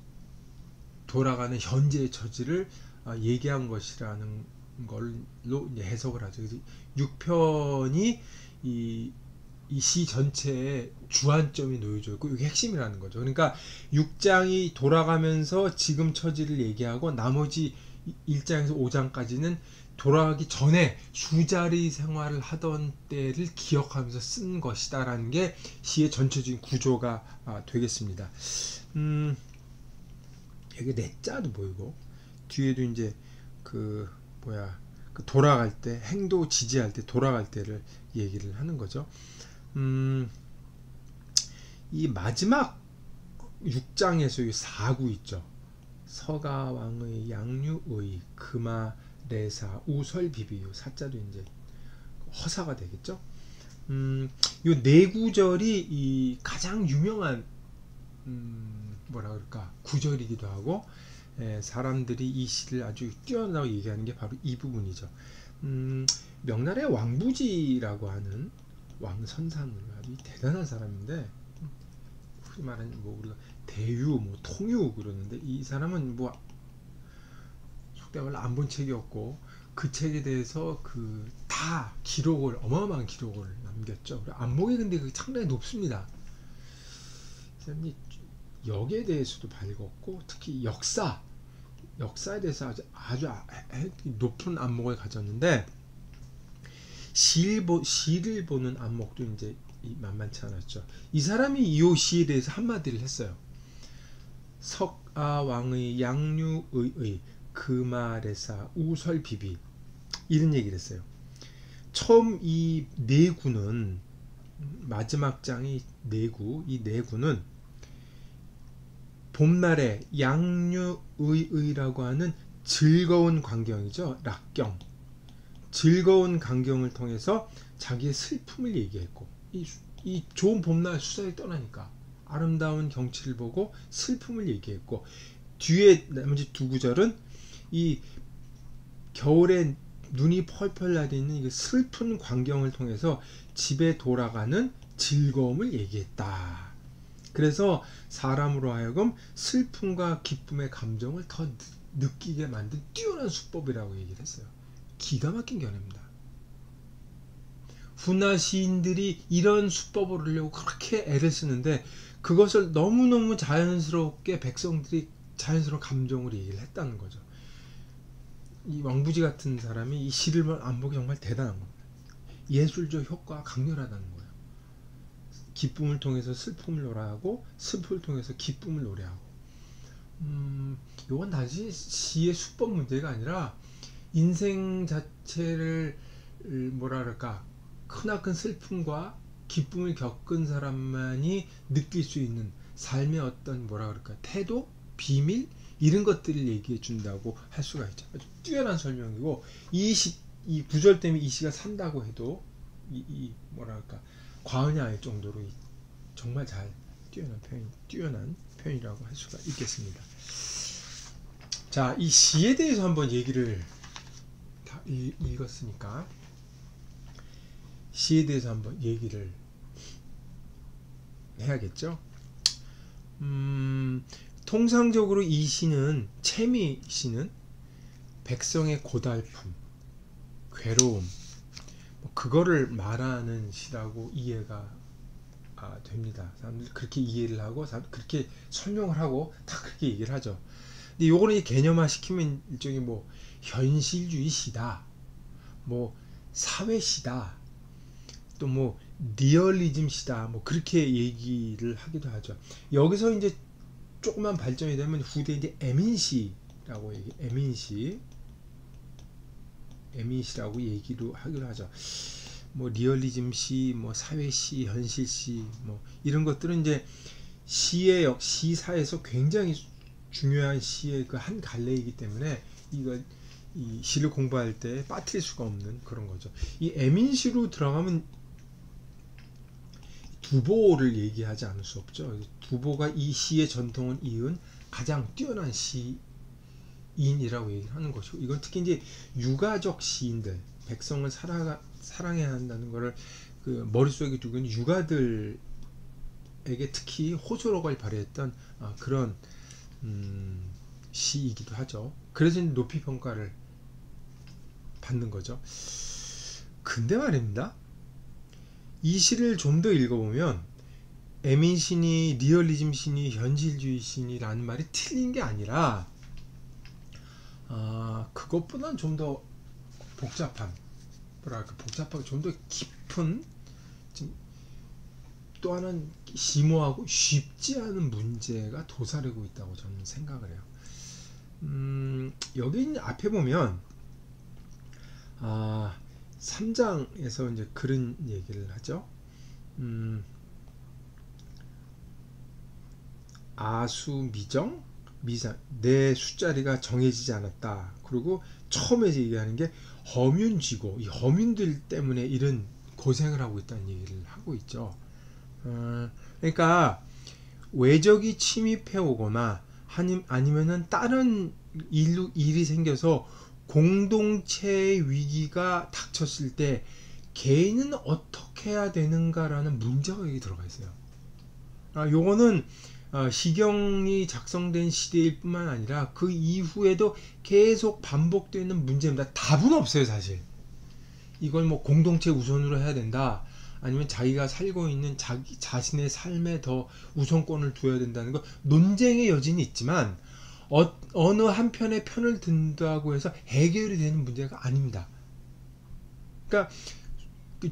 돌아가는 현재의 처지를 얘기한 것이라는 걸로 이제 해석을 하죠. 그래서 6편이 이 이 시 전체에 주안점이 놓여져 있고 이게 핵심이라는 거죠. 그러니까 6장이 돌아가면서 지금 처지를 얘기하고 나머지 1장에서 5장까지는 돌아가기 전에 수자리 생활을 하던 때를 기억하면서 쓴 것이다라는 게 시의 전체적인 구조가 되겠습니다. 여기 내자도 보이고 뒤에도 이제 그 돌아갈 때 행도 지지할 때 돌아갈 때를 얘기를 하는 거죠. 이 마지막 6장에서 이 4구 있죠. 서가왕의 양류의 금아레사 우설비비 사자도 이제 허사가 되겠죠. 요 네 구절이 이 가장 유명한 뭐라 그럴까 구절이기도 하고 사람들이 이 시를 아주 뛰어나고 얘기하는 게 바로 이 부분이죠. 명나라의 왕부지라고 하는 왕선산으로 아주 대단한 사람인데 흔히 말하는 뭐 우리가 대유 뭐 통유 그러는데 이 사람은 뭐 속된 말로 안 본 책이 없고 그 책에 대해서 그 다 기록을 어마어마한 기록을 남겼죠. 안목이 근데 그 상당히 높습니다. 이 역에 대해서도 밝았고 특히 역사에 대해서 아주 높은 안목을 가졌는데 시를 보는 안목도 이제 만만치 않았죠. 이 사람이 이 시에 대해서 한마디를 했어요. 석아왕의 양류의 금아레사 우설비비 이런 얘기를 했어요. 처음 이 내구는 마지막 장이 내구 이 내구는 봄날에 양류의라고 하는 즐거운 광경이죠. 락경 즐거운 광경을 통해서 자기의 슬픔을 얘기했고 이 좋은 봄날 수사에 떠나니까 아름다운 경치를 보고 슬픔을 얘기했고 뒤에 나머지 두 구절은 이 겨울에 눈이 펄펄 나있는 이 슬픈 광경을 통해서 집에 돌아가는 즐거움을 얘기했다. 그래서 사람으로 하여금 슬픔과 기쁨의 감정을 더 느끼게 만든 뛰어난 수법이라고 얘기를 했어요. 기가 막힌 견해입니다. 훗날 시인들이 이런 수법을 하려고 그렇게 애를 쓰는데 그것을 너무너무 자연스럽게 백성들이 자연스러운 감정으로 얘기를 했다는 거죠. 이 왕부지 같은 사람이 이 시를 안 보기 정말 대단한 겁니다. 예술적 효과가 강렬하다는 거예요. 기쁨을 통해서 슬픔을 노래하고 슬픔을 통해서 기쁨을 노래하고 이건 단지 시의 수법 문제가 아니라 인생 자체를 뭐라 그럴까 크나큰 슬픔과 기쁨을 겪은 사람만이 느낄 수 있는 삶의 어떤 뭐라 그럴까 태도, 비밀 이런 것들을 얘기해 준다고 할 수가 있죠. 아주 뛰어난 설명이고 이 구절 때문에 이 시가 산다고 해도 이 뭐라 할까 과언이 아닐 정도로 정말 잘 뛰어난 표현이라고 할 수가 있겠습니다. 자, 이 시에 대해서 한번 얘기를 다 읽었으니까 시에 대해서 한번 얘기를 해야겠죠. 통상적으로 이 시는 채미 시는 백성의 고달픔, 괴로움 그거를 말하는 시라고 이해가 됩니다. 사람들이 그렇게 이해를 하고 그렇게 설명을 하고 다 그렇게 얘기를 하죠. 근데 요거는 개념화 시키면 일종의 뭐 현실주의 시다, 뭐 사회 시다, 또 뭐 리얼리즘 시다, 뭐 그렇게 얘기를 하기도 하죠. 여기서 이제 조금만 발전이 되면 후대 이제 에민시라고 에민시라고 얘기도 하기도 하죠. 뭐 리얼리즘 시, 뭐 사회 시, 현실 시, 뭐 이런 것들은 이제 시사에서 굉장히 중요한 시의 그 한 갈래이기 때문에 이 시를 공부할 때 빠뜨릴 수가 없는 그런 거죠. 이 에민시로 들어가면 두보를 얘기하지 않을 수 없죠. 두보가 이 시의 전통을 이은 가장 뛰어난 시인이라고 얘기하는 것이고, 이건 특히 이제 유가적 시인들, 백성을 사랑해야 한다는 것을 그 머릿속에 두고 있는 유가들에게 특히 호소력을 발휘했던 그런 시이기도 하죠. 그래서 높이 평가를 받는 거죠. 근데 말입니다. 이 시를 좀 더 읽어보면 에민신이 리얼리즘신이 현실주의신이라는 말이 틀린 게 아니라 그것보다는 좀 더 복잡한, 뭐랄까, 복잡하고 좀 더 깊은, 또 하나는 심오하고 쉽지 않은 문제가 도사리고 있다고 저는 생각을 해요. 여기 앞에 보면 3장에서 이제 그런 얘기를 하죠. 아수 미정 미상 내 술자리가 정해지지 않았다. 그리고 처음에 얘기하는 게 허민쥐고 이 허민들 때문에 이런 고생을 하고 있다는 얘기를 하고 있죠. 그러니까 외적이 침입해 오거나 아니면은 다른 일이 생겨서 공동체의 위기가 닥쳤을 때 개인은 어떻게 해야 되는가라는 문제가 여기 들어가 있어요. 요거는 시경이 작성된 시대일 뿐만 아니라 그 이후에도 계속 반복되는 문제입니다. 답은 없어요, 사실. 이걸 뭐 공동체 우선으로 해야 된다, 아니면 자기가 살고 있는 자신의 삶에 더 우선권을 두어야 된다는 거, 논쟁의 여지는 있지만 어느 한편의 편을 든다고 해서 해결이 되는 문제가 아닙니다. 그러니까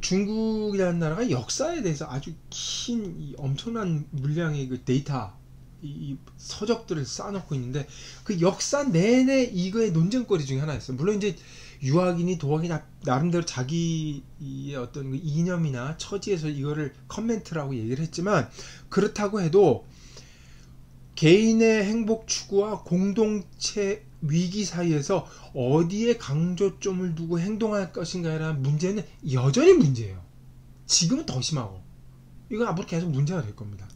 중국이라는 나라가 역사에 대해서 아주 긴 엄청난 물량의 그 데이터, 이 서적들을 쌓아놓고 있는데 그 역사 내내 이거의 논쟁거리 중에 하나였어요. 물론 이제 유학인이 도학이 나름대로 자기의 어떤 그 이념이나 처지에서 이거를 커멘트라고 얘기를 했지만, 그렇다고 해도 개인의 행복 추구와 공동체 위기 사이에서 어디에 강조점을 두고 행동할 것인가라는 문제는 여전히 문제예요. 지금은 더 심하고 이건 앞으로 계속 문제가 될 겁니다.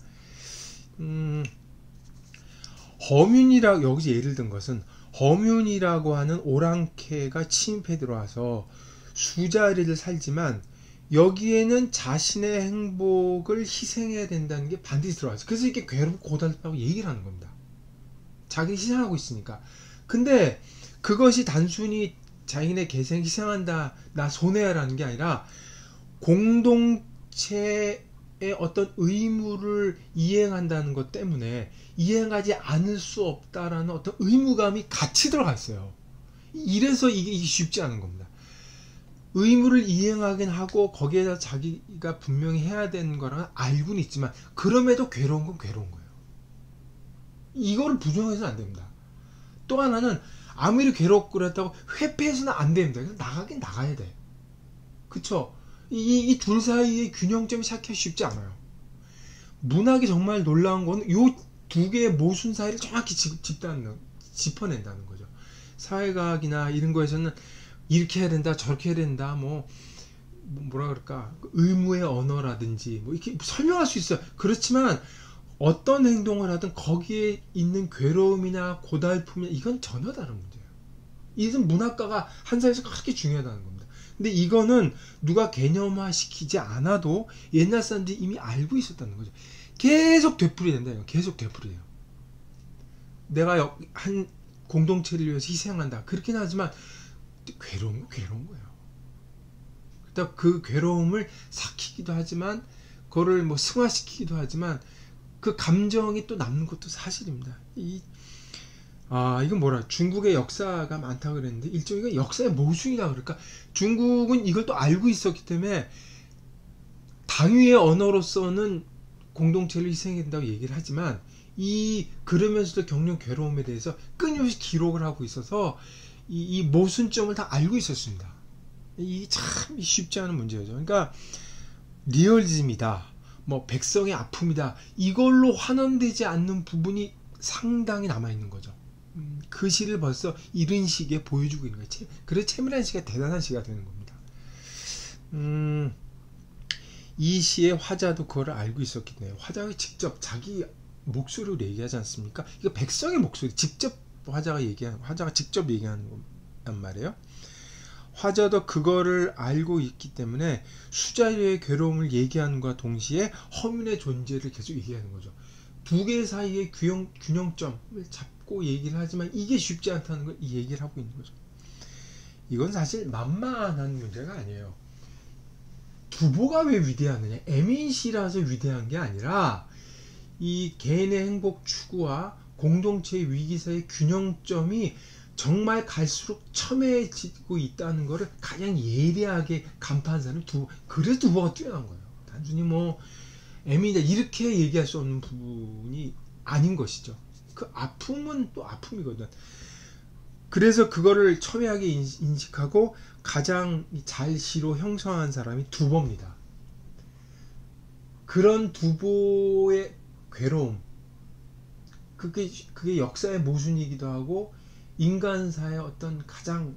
허뮌이라고 여기서 예를 든 것은, 허뮌이라고 하는 오랑캐가 침입해 들어와서 수자리를 살지만 여기에는 자신의 행복을 희생해야 된다는 게 반드시 들어왔어요. 그래서 이렇게 괴롭고 고달프다고 얘기를 하는 겁니다. 자기는 희생하고 있으니까. 근데 그것이 단순히 자기네 개생 희생한다, 나 손해야라는 게 아니라 공동체의 어떤 의무를 이행한다는 것 때문에 이행하지 않을 수 없다라는 어떤 의무감이 같이 들어가 있어요. 이래서 이게 쉽지 않은 겁니다. 의무를 이행하긴 하고 거기에다 자기가 분명히 해야 되는 거랑 알고는 있지만 그럼에도 괴로운 건 괴로운 거예요. 이거를 부정해서는 안 됩니다. 또 하나는 아무리 괴롭고 그렇다고 회피해서는 안 됩니다. 그래서 나가긴 나가야 돼. 그쵸? 이 둘 사이의 균형점이 찾기가 쉽지 않아요. 문학이 정말 놀라운 건 요 두 개의 모순 사이를 정확히 짚어낸다는 거죠. 사회과학이나 이런 거에서는 이렇게 해야 된다, 저렇게 해야 된다, 뭐라 그럴까, 의무의 언어라든지 뭐 이렇게 설명할 수 있어요. 그렇지만 어떤 행동을 하든 거기에 있는 괴로움이나 고달픔이나 이건 전혀 다른 문제예요. 이것은 문학가가 한 사회에서 그렇게 중요하다는 겁니다. 근데 이거는 누가 개념화 시키지 않아도 옛날 사람들이 이미 알고 있었다는 거죠. 계속 되풀이 된다. 계속 되풀이해요. 내가 한 공동체를 위해서 희생한다, 그렇긴 하지만 괴로운 거예요. 그러니까 그 괴로움을 삭히기도 하지만 그거를 뭐 승화시키기도 하지만 그 감정이 또 남는 것도 사실입니다. 이건 뭐라, 중국의 역사가 많다고 그랬는데 일종의 역사의 모순이라 그럴까. 중국은 이걸 또 알고 있었기 때문에 당위의 언어로서는 공동체를 희생해야 된다고 얘기를 하지만 그러면서도 겪는 괴로움에 대해서 끊임없이 기록을 하고 있어서 이 모순점을 다 알고 있었습니다. 이 참 쉽지 않은 문제죠. 그러니까 리얼리즘이다, 뭐 백성의 아픔이다, 이걸로 환원되지 않는 부분이 상당히 남아있는 거죠. 그 시를 벌써 이런 시기에 보여주고 있는 거예요. 그래서 채밀한 시가 대단한 시가 되는 겁니다. 이 시의 화자도 그걸 알고 있었기 때문에 화자가 직접 자기 목소리로 얘기하지 않습니까? 이거 백성의 목소리, 직접 화자가 직접 얘기하는 거란 말이에요. 화자도 그거를 알고 있기 때문에 수자리의 괴로움을 얘기하는과 동시에 허민의 존재를 계속 얘기하는 거죠. 두 개 사이의 균형점을 잡고 얘기를 하지만 이게 쉽지 않다는 걸 이 얘기를 하고 있는 거죠. 이건 사실 만만한 문제가 아니에요. 두보가 왜 위대하느냐? MNC라서 위대한 게 아니라 이 개인의 행복 추구와 공동체의 위기사의 균형점이 정말 갈수록 첨예해지고 있다는 것을 가장 예리하게 간파한 사람이 그래서 두보가 뛰어난 거예요. 단순히 뭐 M이다 이렇게 얘기할 수 없는 부분이 아닌 것이죠. 그 아픔은 또 아픔이거든. 그래서 그거를 첨예하게 인식하고 가장 잘 시로 형성한 사람이 두보입니다. 그런 두보의 괴로움, 그게 역사의 모순이기도 하고 인간사의 어떤 가장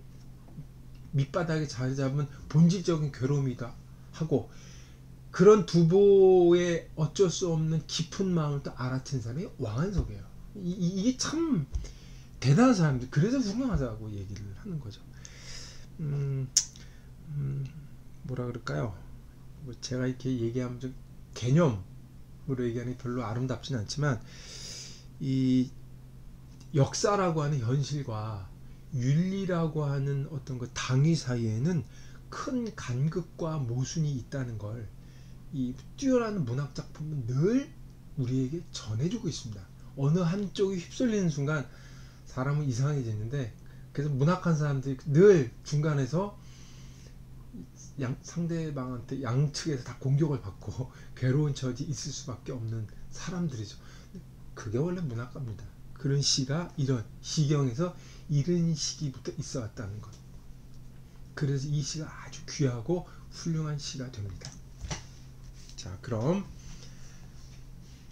밑바닥에 자리 잡은 본질적인 괴로움이기도 하고, 그런 두보의 어쩔 수 없는 깊은 마음을 또 알아챈 사람이 왕한석이에요. 이게 참 대단한 사람들, 그래서 훌륭하다고 얘기를 하는 거죠. 뭐라 그럴까요? 뭐 제가 이렇게 얘기하면 좀 개념으로 얘기하는 게 별로 아름답진 않지만, 이 역사라고 하는 현실과 윤리라고 하는 어떤 그 당위 사이에는 큰 간극과 모순이 있다는 걸 이 뛰어난 문학 작품은 늘 우리에게 전해주고 있습니다. 어느 한쪽이 휩쓸리는 순간 사람은 이상해지는데, 그래서 문학한 사람들이 늘 중간에서 상대방한테 양측에서 다 공격을 받고 괴로운 처지 있을 수밖에 없는 사람들이죠. 그게 원래 문학가입니다. 그런 시가 이런 시경에서 이런 시기부터 있어 왔다는 것. 그래서 이 시가 아주 귀하고 훌륭한 시가 됩니다. 자, 그럼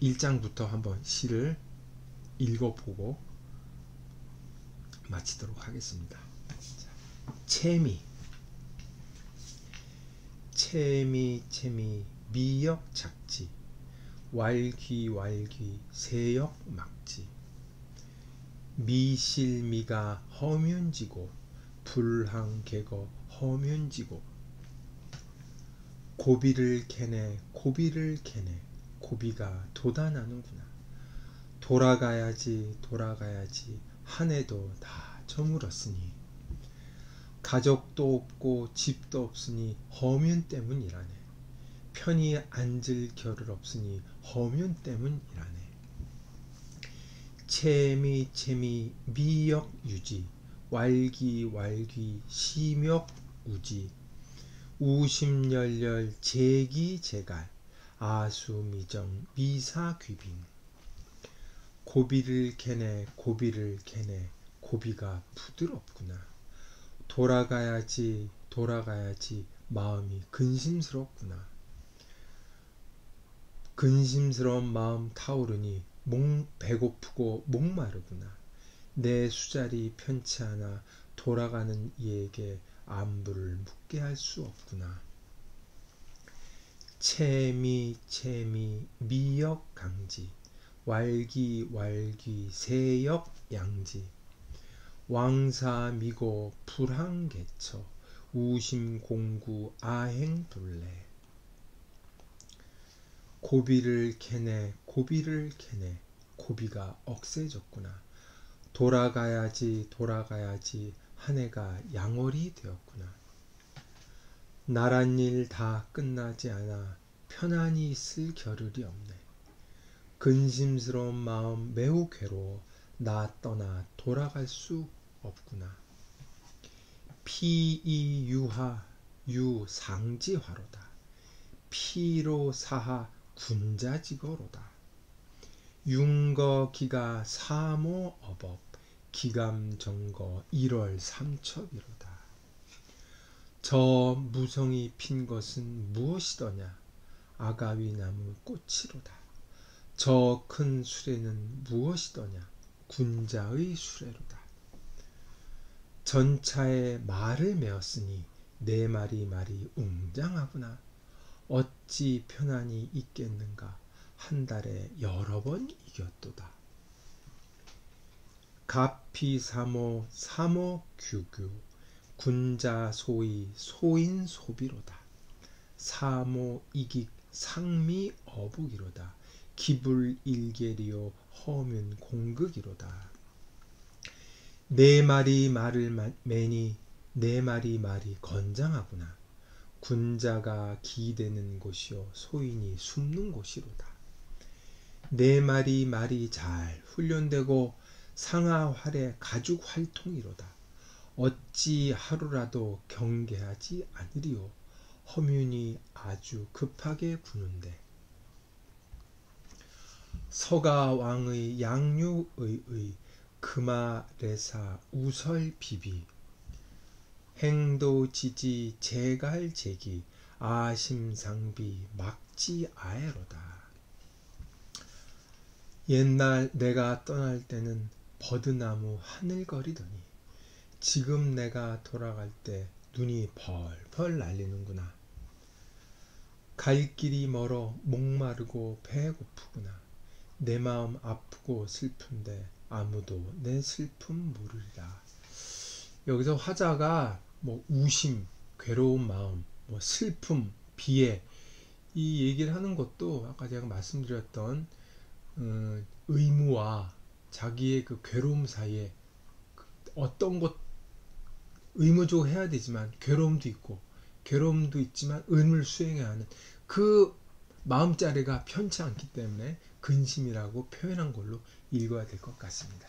1장부터 한번 시를 읽어보고 마치도록 하겠습니다. 자, 채미 미역 작지, 왈귀 세역 막지, 미실미가 허면지고, 불항개거 허면지고, 고비를 캐네 고비가 돋아나는구나. 돌아가야지 한 해도 다 저물었으니, 가족도 없고 집도 없으니 허면 때문이라네. 편히 앉을 겨를 없으니 허면 때문이라네. 채미 미역 유지, 왈귀 시력 우지, 우심열렬 제기제갈, 아수미정 미사귀빙. 고비를 캐네 고비가 부드럽구나. 돌아가야지 마음이 근심스럽구나. 근심스러운 마음 타오르니 배고프고 목마르구나. 내 수자리 편치 않아 돌아가는 이에게 안부를 묻게 할 수 없구나. 채미 미역 강지, 왈귀 세역 양지, 왕사미고 불항개처, 우심공구 아행둘레. 고비를 캐네 고비가 억세졌구나. 돌아가야지 한 해가 양월이 되었구나. 나란 일 다 끝나지 않아 편안히 있을 겨를이 없네. 근심스러운 마음 매우 괴로워 나 떠나 돌아갈 수 없구나. 피이유하 유상지화로다. 피로사하 군자지거로다. 윤거기가 사모어법, 기감정거 1월 삼척이로다. 저 무성이 핀 것은 무엇이더냐. 아가위나무 꽃이로다. 저 큰 수레는 무엇이더냐. 군자의 수레로다. 전차에 말을 메었으니 내 말이 웅장하구나. 어찌 편안히 있겠는가. 한 달에 여러 번 이겼도다. 가피사모 규규, 군자소이 소인소비로다. 사모이익 상미어북이로다. 기불일계리요 허문 공극이로다. 내 말이 말을 매니 내 말이 건장하구나. 군자가 기대는 곳이요 소인이 숨는 곳이로다. 내 말이 잘 훈련되고 상하활의 가죽 활통이로다. 어찌 하루라도 경계하지 않으리요. 허문이 아주 급하게 부는데. 서가왕의 양육의 금아레사 우설비비 행도지지 제갈제기 아심상비 막지아에로다. 옛날 내가 떠날 때는 버드나무 하늘거리더니 지금 내가 돌아갈 때 눈이 펄펄 날리는구나. 갈 길이 멀어 목마르고 배고프구나. 내 마음 아프고 슬픈데 아무도 내 슬픔 모르리라. 여기서 화자가 뭐 우심, 괴로운 마음, 뭐 슬픔, 비애 이 얘기를 하는 것도 아까 제가 말씀드렸던 의무와 자기의 그 괴로움 사이에 어떤 것 의무적으로 해야 되지만 괴로움도 있고 괴로움도 있지만 의무를 수행해야 하는 그 마음자리가 편치 않기 때문에 근심이라고 표현한 걸로 읽어야 될 것 같습니다.